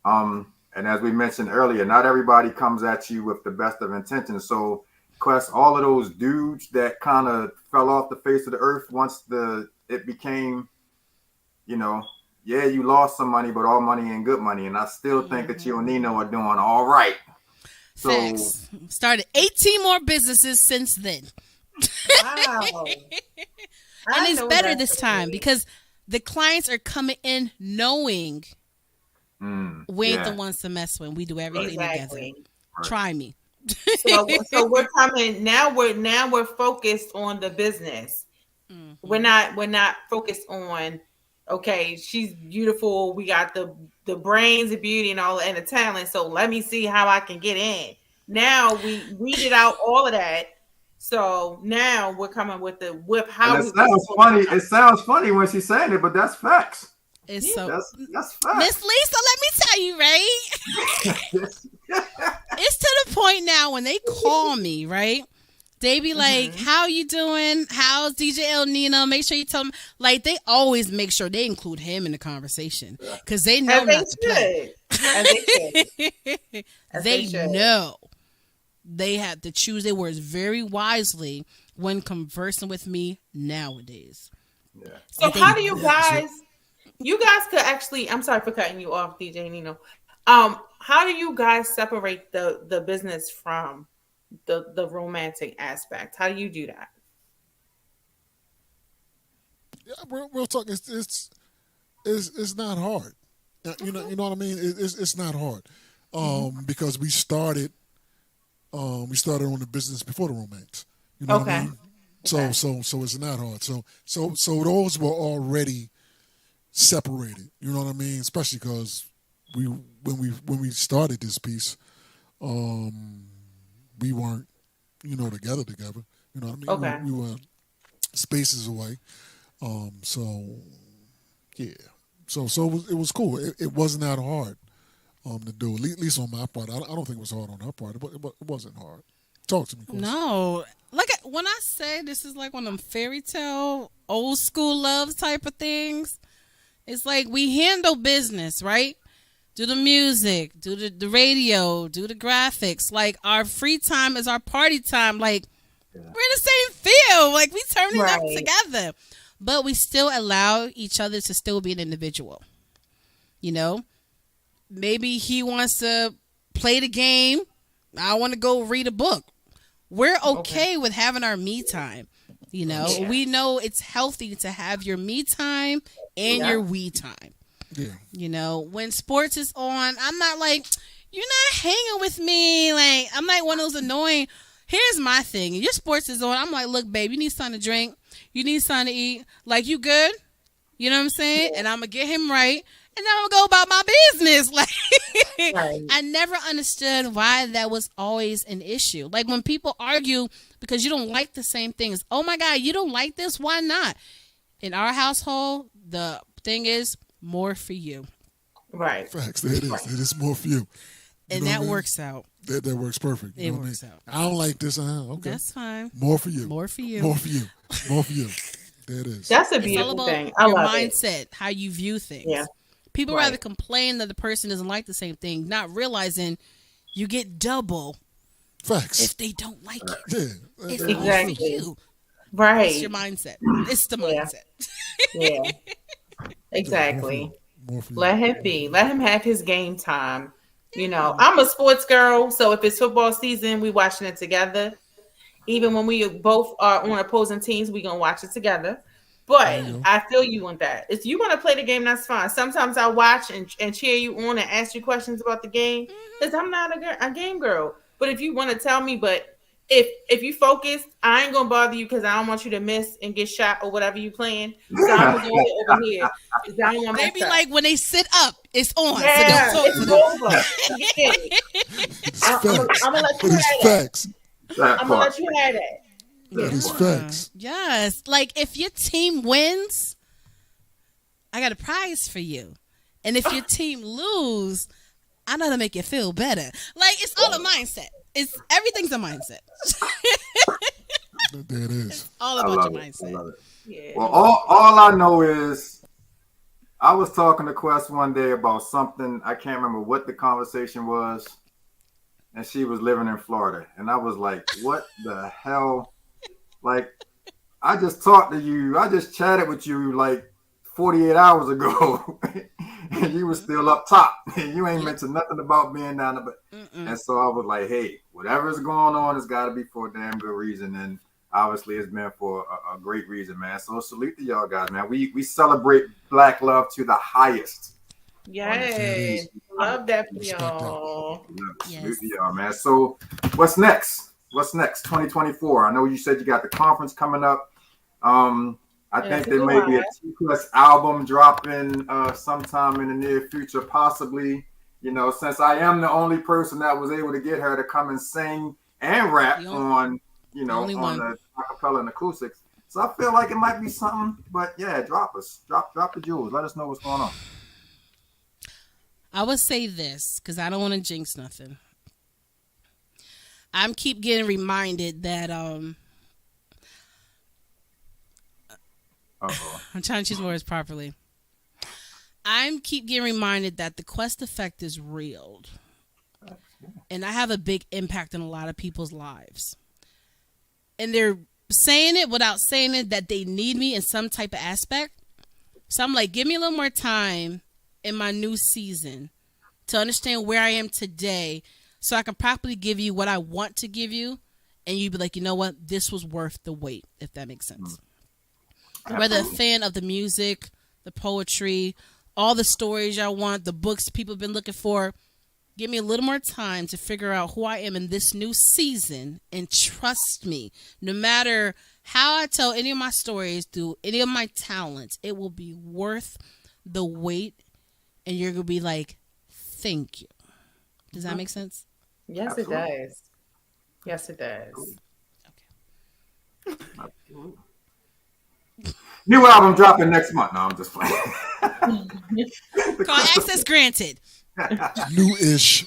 And as we mentioned earlier, not everybody comes at you with the best of intentions. So, Quest, all of those dudes that kind of fell off the face of the earth once it became, yeah, you lost some money, but all money ain't good money. And I still think that you and Nino are doing all right. So, Facts. Started 18 more businesses since then. Wow. And it's better this time because the clients are coming in knowing we ain't the ones to mess with. We do everything together. Right. Try me. So we're coming now. We're focused on the business. Mm-hmm. We're not focused on. Okay, she's beautiful. We got the brains, the beauty, and all, and the talent. So let me see how I can get in. Now we weeded out all of that. So now we're coming with the whip. How it sounds funny. It sounds funny when she's saying it, but that's facts. It's so that's facts. Miss Lisa, let me tell you, right? It's to the point now when they call me, right? They be like, how you doing? How's DJ El Nino? Make sure you tell them. Like, they always make sure they include him in the conversation because they know not to play. They know they have to choose their words very wisely when conversing with me nowadays. Yeah. So how do you guys? You guys could actually. I'm sorry for cutting you off, DJ Nino. How do you guys separate the business from the romantic aspect? How do you do that? Yeah, real talk. It's not hard. You know what I mean. It's not hard because we started on the business before the romance. You know what I mean. So it's not hard. So those were already separated. You know what I mean. Especially because when we started this piece, we weren't, together. You know what I mean? We were spaces away. So yeah. So it was cool. It wasn't that hard to do. At least on my part. I don't think it was hard on her part. It wasn't hard. Talk to me, Chris. No. Like, when I say this is like one of them fairy tale, old school love type of things, it's like we handle business, right? Do the music, do the radio, do the graphics. Like, our free time is our party time. Like, we're in the same field. Like, we turning up together. But we still allow each other to still be an individual. Maybe he wants to play the game. I want to go read a book. We're okay with having our me time. We know it's healthy to have your me time and your we time. Yeah. When sports is on, I'm not like, you're not hanging with me. Like, I'm not one of those annoying. Here's my thing. Your sports is on. I'm like, look, babe, you need something to drink. You need something to eat. Like, you good? You know what I'm saying? And I'm going to get him right. And then I'm going to go about my business. Like, I never understood why that was always an issue. Like, when people argue because you don't like the same things. Oh, my God, you don't like this? Why not? In our household, the thing is more for you. Right. Facts. There it is. It is more for you. And that works out. That works perfect. It works out. I don't like this. Okay. That's fine. More for you. More for you. More for you. More for you. There it is. That's a beautiful thing. I love your mindset, how you view things. Yeah. People rather complain that the person doesn't like the same thing, not realizing you get double facts if they don't like it. Yeah. It's exactly. for you. Right. It's your mindset. It's the mindset. Yeah. Exactly. More for you. Let him be. Let him have his game time. You know, I'm a sports girl, so if it's football season, we watching it together. Even when we both are on opposing teams, we gonna watch it together. There But you go. I feel you on that. If you want to play the game, that's fine. Sometimes I watch and cheer you on and ask you questions about the game because I'm not a game girl. But if you want to tell me, but if you focus, I ain't gonna bother you because I don't want you to miss and get shot or whatever you playing. So I'm gonna go over here because I don't want to They mess be up. like, when they sit up, it's on. So Yeah, don't talk to it's them. over. Forget it. It's I'm facts. gonna let you But it's have that. facts. That I'm gonna part. let you have that. That is Yeah. facts. Yes. Like, if your team wins, I got a prize for you. And if your team lose, I know how to make you feel better. Like, it's all a mindset. Everything's a mindset. There it is. All I about love your it. I mindset. love it. Yeah. Well, all I know is I was talking to Quest one day about something. I can't remember what the conversation was. And she was living in Florida. And I was like, what the hell? Like, I just talked to you. I just chatted with you like 48 hours ago. And you were still up top. And you ain't mentioned nothing about being down there. And so I was like, hey, whatever's going on, it's got to be for a damn good reason. And obviously, it's been for a great reason, man. So salute to y'all guys, man. We celebrate Black love to the highest. Yes. Love that for Respect that. y'all. Salute to y'all, man. So what's next? What's next? 2024. I know you said you got the conference coming up. I Yeah, think that's a there good may be a one. T-Plus album dropping sometime in the near future, possibly. You know, since I am the only person that was able to get her to come and sing and rap The on, only on one. the acapella and acoustics. So I feel like it might be something. But yeah, drop the jewels. Let us know what's going on. I would say this because I don't want to jinx nothing. I'm keep getting reminded that Uh-oh. I'm trying to choose words properly. I'm keep getting reminded that the Quest effect is real. And I have a big impact on a lot of people's lives. And they're saying it without saying it that they need me in some type of aspect. So I'm like, give me a little more time in my new season to understand where I am today so I can properly give you what I want to give you. And you'd be like, you know what? This was worth the wait, if that makes sense. Whether a fan of the music, the poetry, all the stories y'all want, the books people have been looking for, give me a little more time to figure out who I am in this new season. And trust me, no matter how I tell any of my stories through any of my talents, it will be worth the wait. And you're going to be like, thank you. Does that make sense? Yes, Absolutely. it does. Yes, it does. New album dropping next month. No, I'm just playing. Call access granted. New-ish.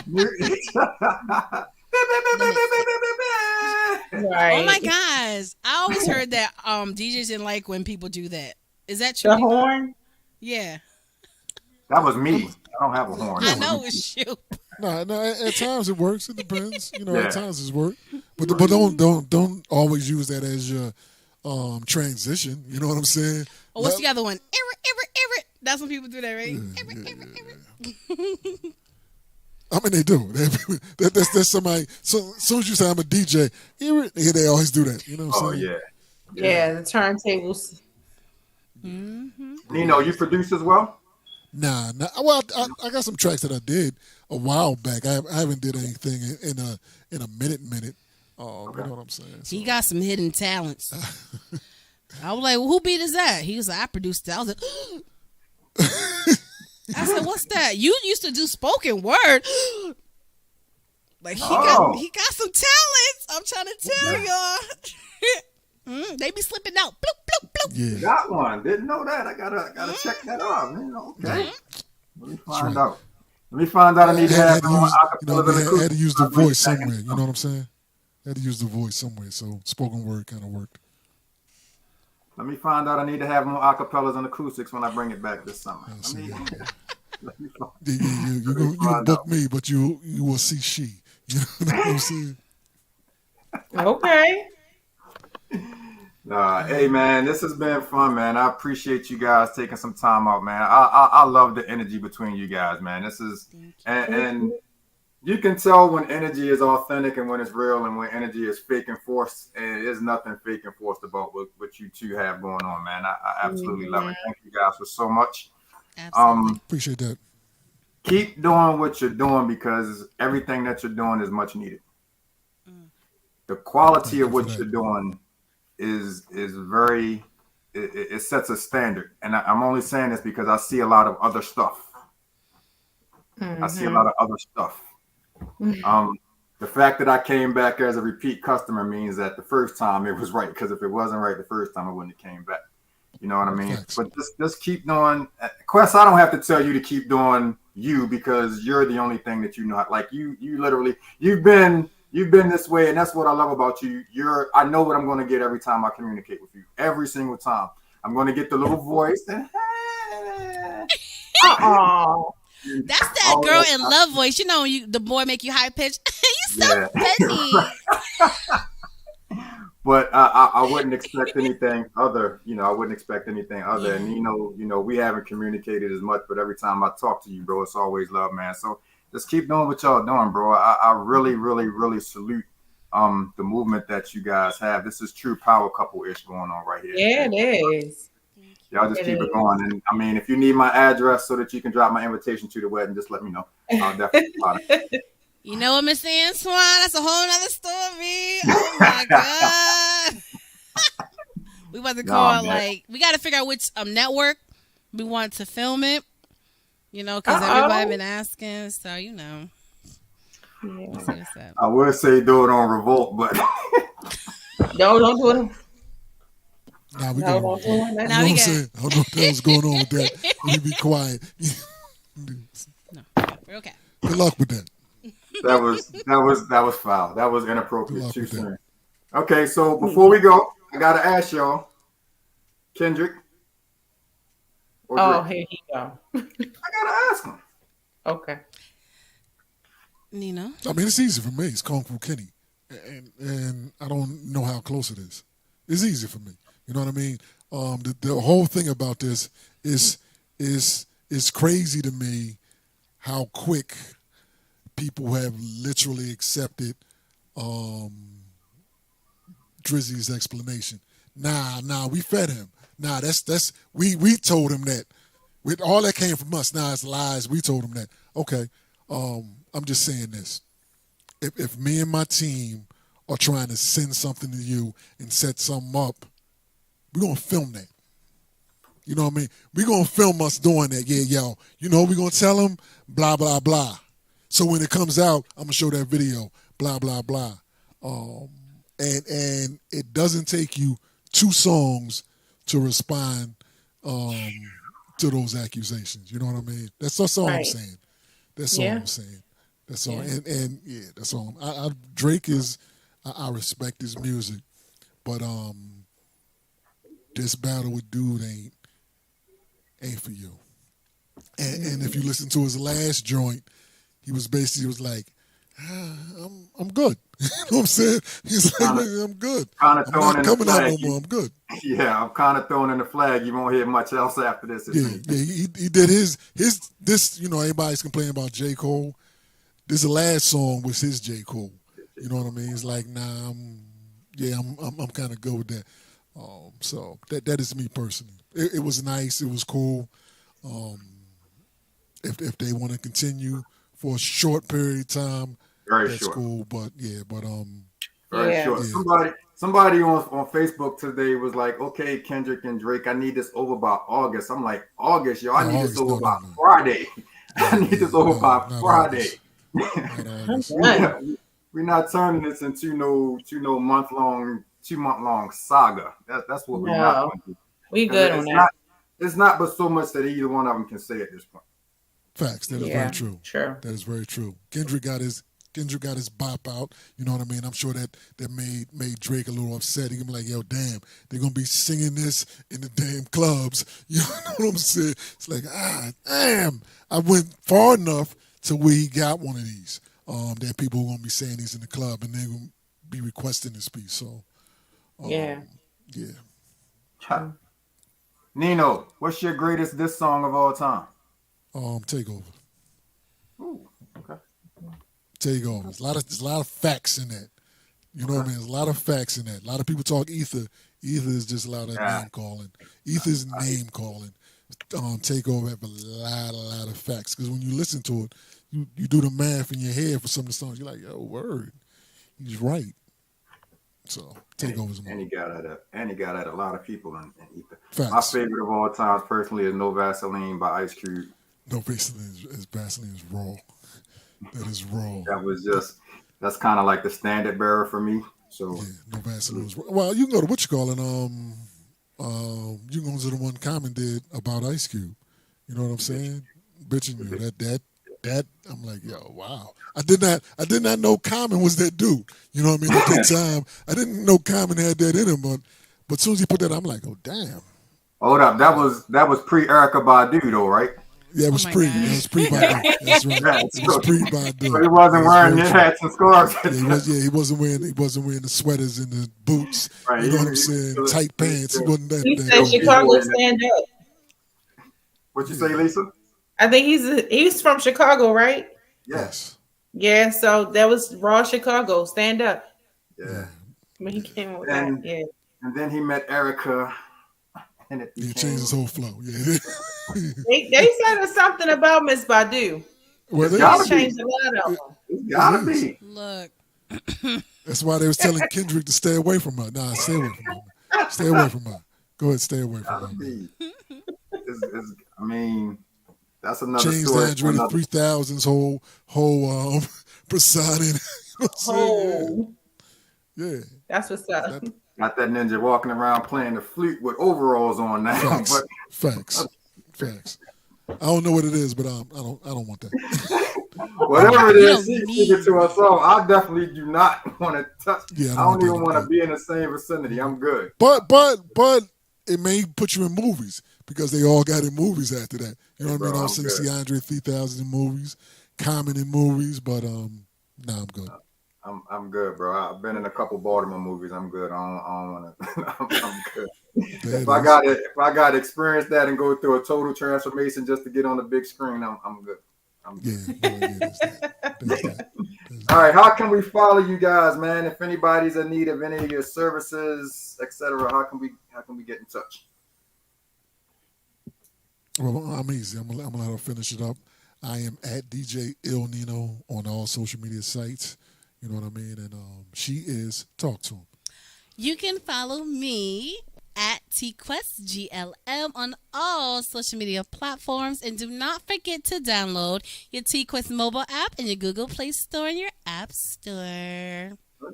Right. Oh my gosh. I always heard that DJs didn't like when people do that. Is that true? The horn. Yeah. That was me. I don't have a horn. I know it's you. No, at times it works. It depends. Yeah. At times it's work. But don't always use that as your transition. You know what I'm saying? Or what's the other one? Error. That's when people do that, right? I mean, they do. That's somebody. So as soon as you say I'm a DJ, they always do that. You know what I'm Oh saying? yeah. Yeah, the turntables. Nino, you produce as well? Nah. Well, I got some tracks that I did a while back. I haven't did anything in a minute. You know what I'm saying? So, He got some hidden talents. I was like, well, who beat is that? He was like, I produced that. I was like, I said, what's that? You used to do spoken word. Like he got some talents. I'm trying to tell y'all. They be slipping out. Bloop, bloop, bloop. yeah. Got one. Didn't know that. I gotta check that out. Okay. Let me find out. I need to have more acapella. I had to use the voice somewhere. You know what I'm saying? I had to use the voice somewhere. So spoken word kind of worked. Let me find out. I need to have more acapellas and acoustics when I bring it back this summer. You book me, but you will see she. You know what I'm saying? Okay. Hey man, this has been fun, man. I appreciate you guys taking some time out, man. I love the energy between you guys, man. This is Thank you. and you can tell when energy is authentic and when it's real, and when energy is fake and forced. And there's nothing fake and forced about what you two have going on, man. I absolutely love it. Thank you guys for so much. Absolutely. Appreciate that. Keep doing what you're doing because everything that you're doing is much needed. The quality Thank you of for what you're that. doing is very it sets a standard, and I'm only saying this because I see a lot of other stuff. I see a lot of other stuff. Um, the fact that I came back as a repeat customer means that the first time it was right. Because if it wasn't right the first time, I wouldn't have came back. You know what I mean? Facts. But just keep doing. Quest, I don't have to tell you to keep doing you because you're the only thing that you know. Like you literally, you've been this way, and that's what I love about you. I know what I'm going to get every time I communicate with you. Every single time, I'm going to get the little voice and Oh, That's that all girl that in stuff. love voice. You know, when the boy make you high pitched. You so Yeah. funny. But I wouldn't expect anything other. I wouldn't expect anything other. Yeah. And we haven't communicated as much, but every time I talk to you, bro, it's always love, man. So just keep doing what y'all doing, bro. I really, really, really salute the movement that you guys have. This is true power couple ish going on right here. yeah, it is. Thank Y'all you. just It keep it is. going. And I mean, if you need my address so that you can drop my invitation to the wedding, just let me know. I'll definitely spot You know what, Miss Antoine? That's a whole nother story. Oh my God. We about to No, call, man. like, we got to figure out which network we want to film it, because everybody Uh-oh. been asking. So, we'll see Yeah. what's up. I would say do it on Revolt, but No, don't do it. Nah, we No, going don't to do revolt. it. You Now know what we I'm got. saying? I don't know what the hell's going on with that. Let me be quiet. No, we're okay. Good luck with that. that was foul. That was Good inappropriate. luck Too with that. soon. Okay, so before we go, I gotta ask y'all, Kendrick or Oh, Drake? here he go. I gotta ask him. Okay. Nino? I mean, it's easy for me. It's Kung Fu Kenny, and I don't know how close it is. It's easy for me. You know what I mean? The whole thing about this is crazy to me. How quick people have literally accepted Drizzy's explanation. Nah, we fed him. Nah, that's we told him that. With all that came from us. Nah, it's lies. We told him that. Okay. I'm just saying this. If me and my team are trying to send something to you and set something up, we're gonna film that. You know what I mean? We're gonna film us doing that. Yeah, yo. We're gonna tell them blah blah blah. So when it comes out, I'm gonna show that video, blah blah blah. And it doesn't take you 2 songs to respond to those accusations. You know what I mean? That's all I'm Right. saying. That's all Yeah. I'm saying. That's all. Yeah. And yeah, that's all. Drake is. I respect his music, but this battle with dude ain't for you. And if you listen to his last joint, he was like, I'm good. You know what I'm saying? He's like, Kind of, I'm good. kind of I'm throwing not in the coming out flag. no more. I'm good. Yeah, I'm kind of throwing in the flag. You won't hear much else after this, if Yeah, anything. yeah. He did his this. Everybody's complaining about J. Cole. This last song was his J. Cole. You know what I mean? It's like, nah, I'm kind of good with that. So that is me personally. It was nice. It was cool. If they want to continue for a short period of time, Very that's short. cool. But Very Yeah. short. yeah, Somebody on Facebook today was like, "Okay, Kendrick and Drake, I need this over by August." I'm like, "August, yo, I no, need this August, over no, by no, no, Friday. I no, need this yeah, over no, by not Friday." August, not I'm August. we done. not, we're not turning this into no two month long saga. That's what we're not No, going to do. we Because good on that. it's not but so much that either one of them can say at this point. Facts. That is very Yeah. true. True. That is very true. Kendrick got his bop out. You know what I mean? I'm sure that made Drake a little upset. He gonna be like, yo, damn, they're gonna be singing this in the damn clubs. You know what I'm saying? It's like, damn. I went far enough to where he got one of these. That people are gonna be saying these in the club and they're gonna be requesting this piece. So Yeah. Yeah. Nino, what's your greatest diss song of all time? Takeover. Ooh, okay. Takeover. There's a lot of facts in that. You know what I mean? There's a lot of facts in that. A lot of people talk Ether. Ether is just a lot of name calling. Ether's name calling. Takeover have a lot of facts. Because when you listen to it, you do the math in your head for some of the songs. You're like, yo, word. He's right. So Takeover's and he got at a lot of people in Ether. Facts. My favorite of all times personally is No Vaseline by Ice Cube. No Vaseline is raw. That is raw. That's kind of like the standard bearer for me. So No Vaseline is raw. Well, you can go to what you call it. You can go to the one Common did about Ice Cube. You know what I'm saying? Bitching you. That I'm like, yo, wow. I did not know Common was that dude. You know what I mean? At that time, I didn't know Common had that in him, but as soon as he put that, I'm like, oh damn. Hold up, that was pre Erica Badu though, right? Yeah, it was pre. It was pre Badu. That's right. It was pre Badu. So he wasn't wearing knit hats and scarves. He wasn't wearing the sweaters and the boots. Right, you know what I'm saying? Tight pants. He wasn't that. He said Chicago stand up. What you say, Lisa? I think he's from Chicago, right? Yes. Yeah, so that was Raw Chicago, stand up. Yeah. When he came with that, yeah. And then he met Erica. And it changed his whole flow. Yeah. they said something about Miss Badu. Well, they changed a lot of them. It's gotta be. Look. That's why they was telling Kendrick to stay away from her. Nah, stay away from her. Stay away from her. Go ahead, stay away from her. I mean, that's another changed story. Andre 3000's whole persona. Yeah. That's what's up. Got that ninja walking around playing the flute with overalls on now. Facts. I don't know what it is, but I don't want that. Whatever it is, keep it to us all. I definitely do not want to touch. Yeah, I don't even want to be in the same vicinity. I'm good. But it may put you in movies because they all got in movies after that. You know what I mean? I was see Andre 3000 in movies, Common in movies, but nah, I'm good. I'm good, bro. I've been in a couple Baltimore movies. I'm good. I don't want to. I'm good. If I got to experience that and go through a total transformation just to get on the big screen, I'm good. I'm good. Yeah. All right. How can we follow you guys, man? If anybody's in need of any of your services, etc., how can we get in touch? Well, I'm easy. I'm gonna let her finish it up. I am at DJ Il Nino on all social media sites. You know what I mean? And she is. Talk to him. You can follow me at TQuestGLM on all social media platforms. And do not forget to download your TQuest mobile app in your Google Play Store and your App Store. Oh,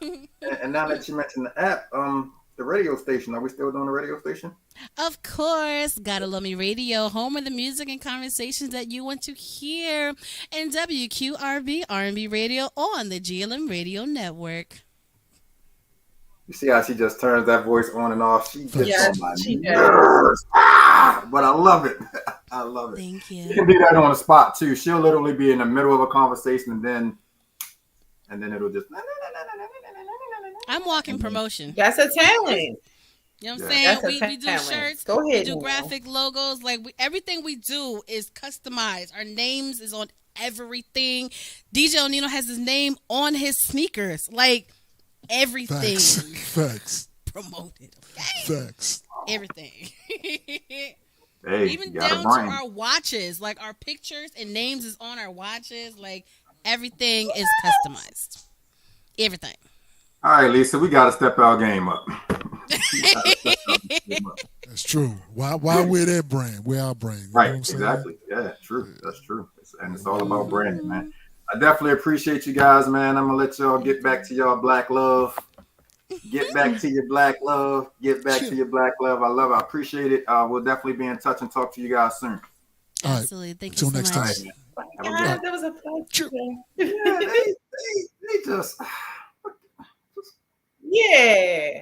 yeah. And now that you mentioned the app, the radio station, are we still doing the radio station? Of course. Gotta Love Me Radio, home of the music and conversations that you want to hear. And WQRB R&B Radio on the GLM Radio Network. You see how she just turns that voice on and off? She gets on my nerves. But I love it. I love it. Thank you. She can do that on the spot too. She'll literally be in the middle of a conversation and then it'll just. I'm walking promotion. That's a talent. You know what I'm saying? We do talent. shirts. Go ahead. We do graphic logos. Like everything we do is customized. Our names is on everything. DJ Nino has his name on his sneakers. Like everything. Facts. Promoted. Okay? Facts. Everything. Hey, even down to our watches. Like our pictures and names is on our watches. Like everything is customized. Everything. All right, Lisa, we got to step our game up. That's true. Why wear that brand? Wear our brand. You right, know what I'm exactly. Yeah, true. That's true. And it's all about branding, man. I definitely appreciate you guys, man. I'm going to let y'all get back to y'all black love. Get back to your black love. Get back to your black love. I love it. I appreciate it. We'll definitely be in touch and talk to you guys soon. Absolutely. Thank you so next much. time. God, that was a pleasure. Yeah, they just... Yeah.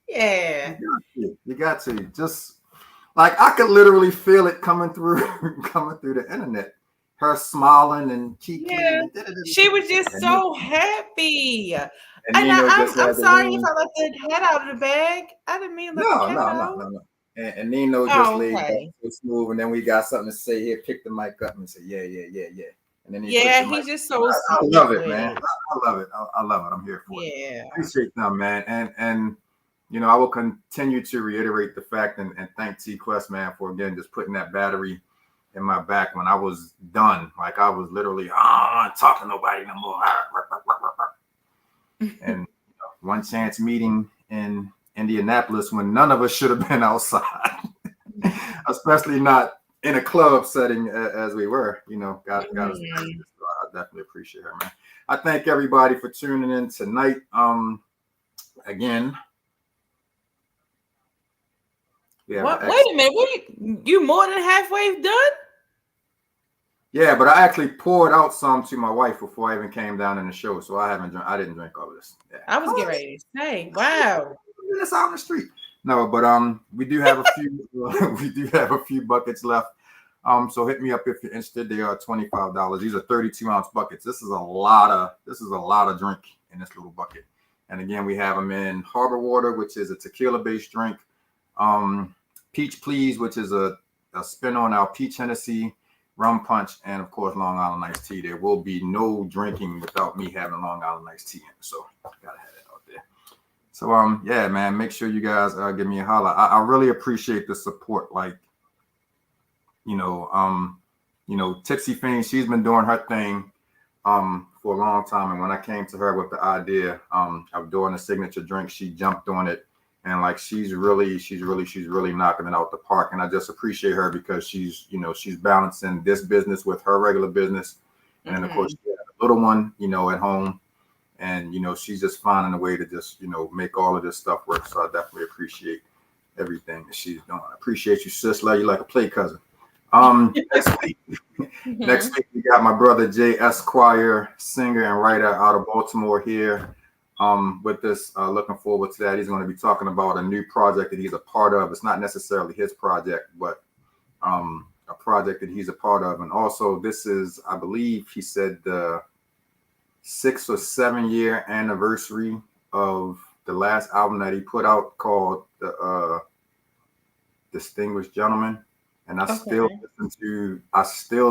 Yeah. You got to. Just like I could literally feel it coming through the internet. Her smiling and cheeking. Yeah. She was just so happy. And And Nino just I'm had the sorry if room. I let the cat out of the bag. I didn't mean to let the No, cat no, no, out. no, no. And Nino just Oh, laid back okay. so smooth, and then we got something to say here. Pick the mic up and say, yeah, yeah, yeah, yeah. And then he puts Yeah, the mic. he's just so I sweet love it, with man. it. I love it. I love it. I'm here for it. Yeah. Appreciate them, man. And you know, I will continue to reiterate the fact and thank T Quest, man, for again just putting that battery in my back when I was done. Like I was literally, oh, I don't want to talk to nobody no more. And you know, one chance meeting in Indianapolis when none of us should have been outside, especially not in a club setting as we were. You know, got us. So I definitely appreciate her, man. I thank everybody for tuning in tonight. Again, What? Wait a minute. You more than halfway done? Yeah, but I actually poured out some to my wife before I even came down in the show, so I didn't drink all of this. Yeah. I was getting ready to say, wow. That's out on the street. No, but we do have a few we do have a few buckets left. So hit me up if you're interested. They are $25. These are 32-ounce buckets. This is a lot of drink in this little bucket. And again, we have them in Harbor Water, which is a tequila-based drink. Peach Please, which is a spin on our peach Hennessy, rum punch, and of course Long Island iced tea. There will be no drinking without me having Long Island iced tea in it. So gotta have that out there. So yeah, man, make sure you guys give me a holler. I really appreciate the support. Like, you know, Tipsy Fiend, she's been doing her thing for a long time. And when I came to her with the idea of doing a signature drink, she jumped on it. And like she's really knocking it out the park. And I just appreciate her because she's balancing this business with her regular business. And then of course she had a little one, you know, at home. And you know, she's just finding a way to just, you know, make all of this stuff work. So I definitely appreciate everything that she's doing. I appreciate you, sis. Love you like a play cousin. Next week we got my brother Jay Esquire, singer and writer out of Baltimore here. With this, looking forward to that. He's going to be talking about a new project that he's a part of. It's not necessarily his project, but a project that he's a part of. And also, this is, I believe, he said the 6 or 7 year anniversary of the last album that he put out called the Distinguished Gentleman. And I still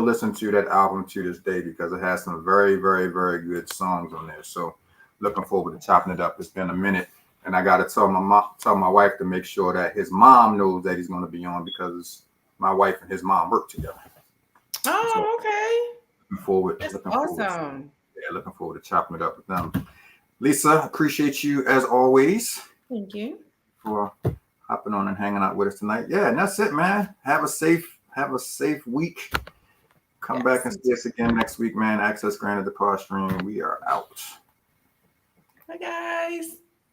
listen to that album to this day because it has some very, very, very good songs on there. So looking forward to chopping it up. It's been a minute, and I got to tell my wife to make sure that his mom knows that he's going to be on because my wife and his mom work together. Oh, so, okay. Looking forward. Awesome. Looking forward to chopping it up with them. Lisa, appreciate you as always. Thank you for hopping on and hanging out with us tonight. Yeah, and that's it, man. Have a safe week. Come back and see us again next week, man. Access granted the pod stream. We are out. Bye, guys.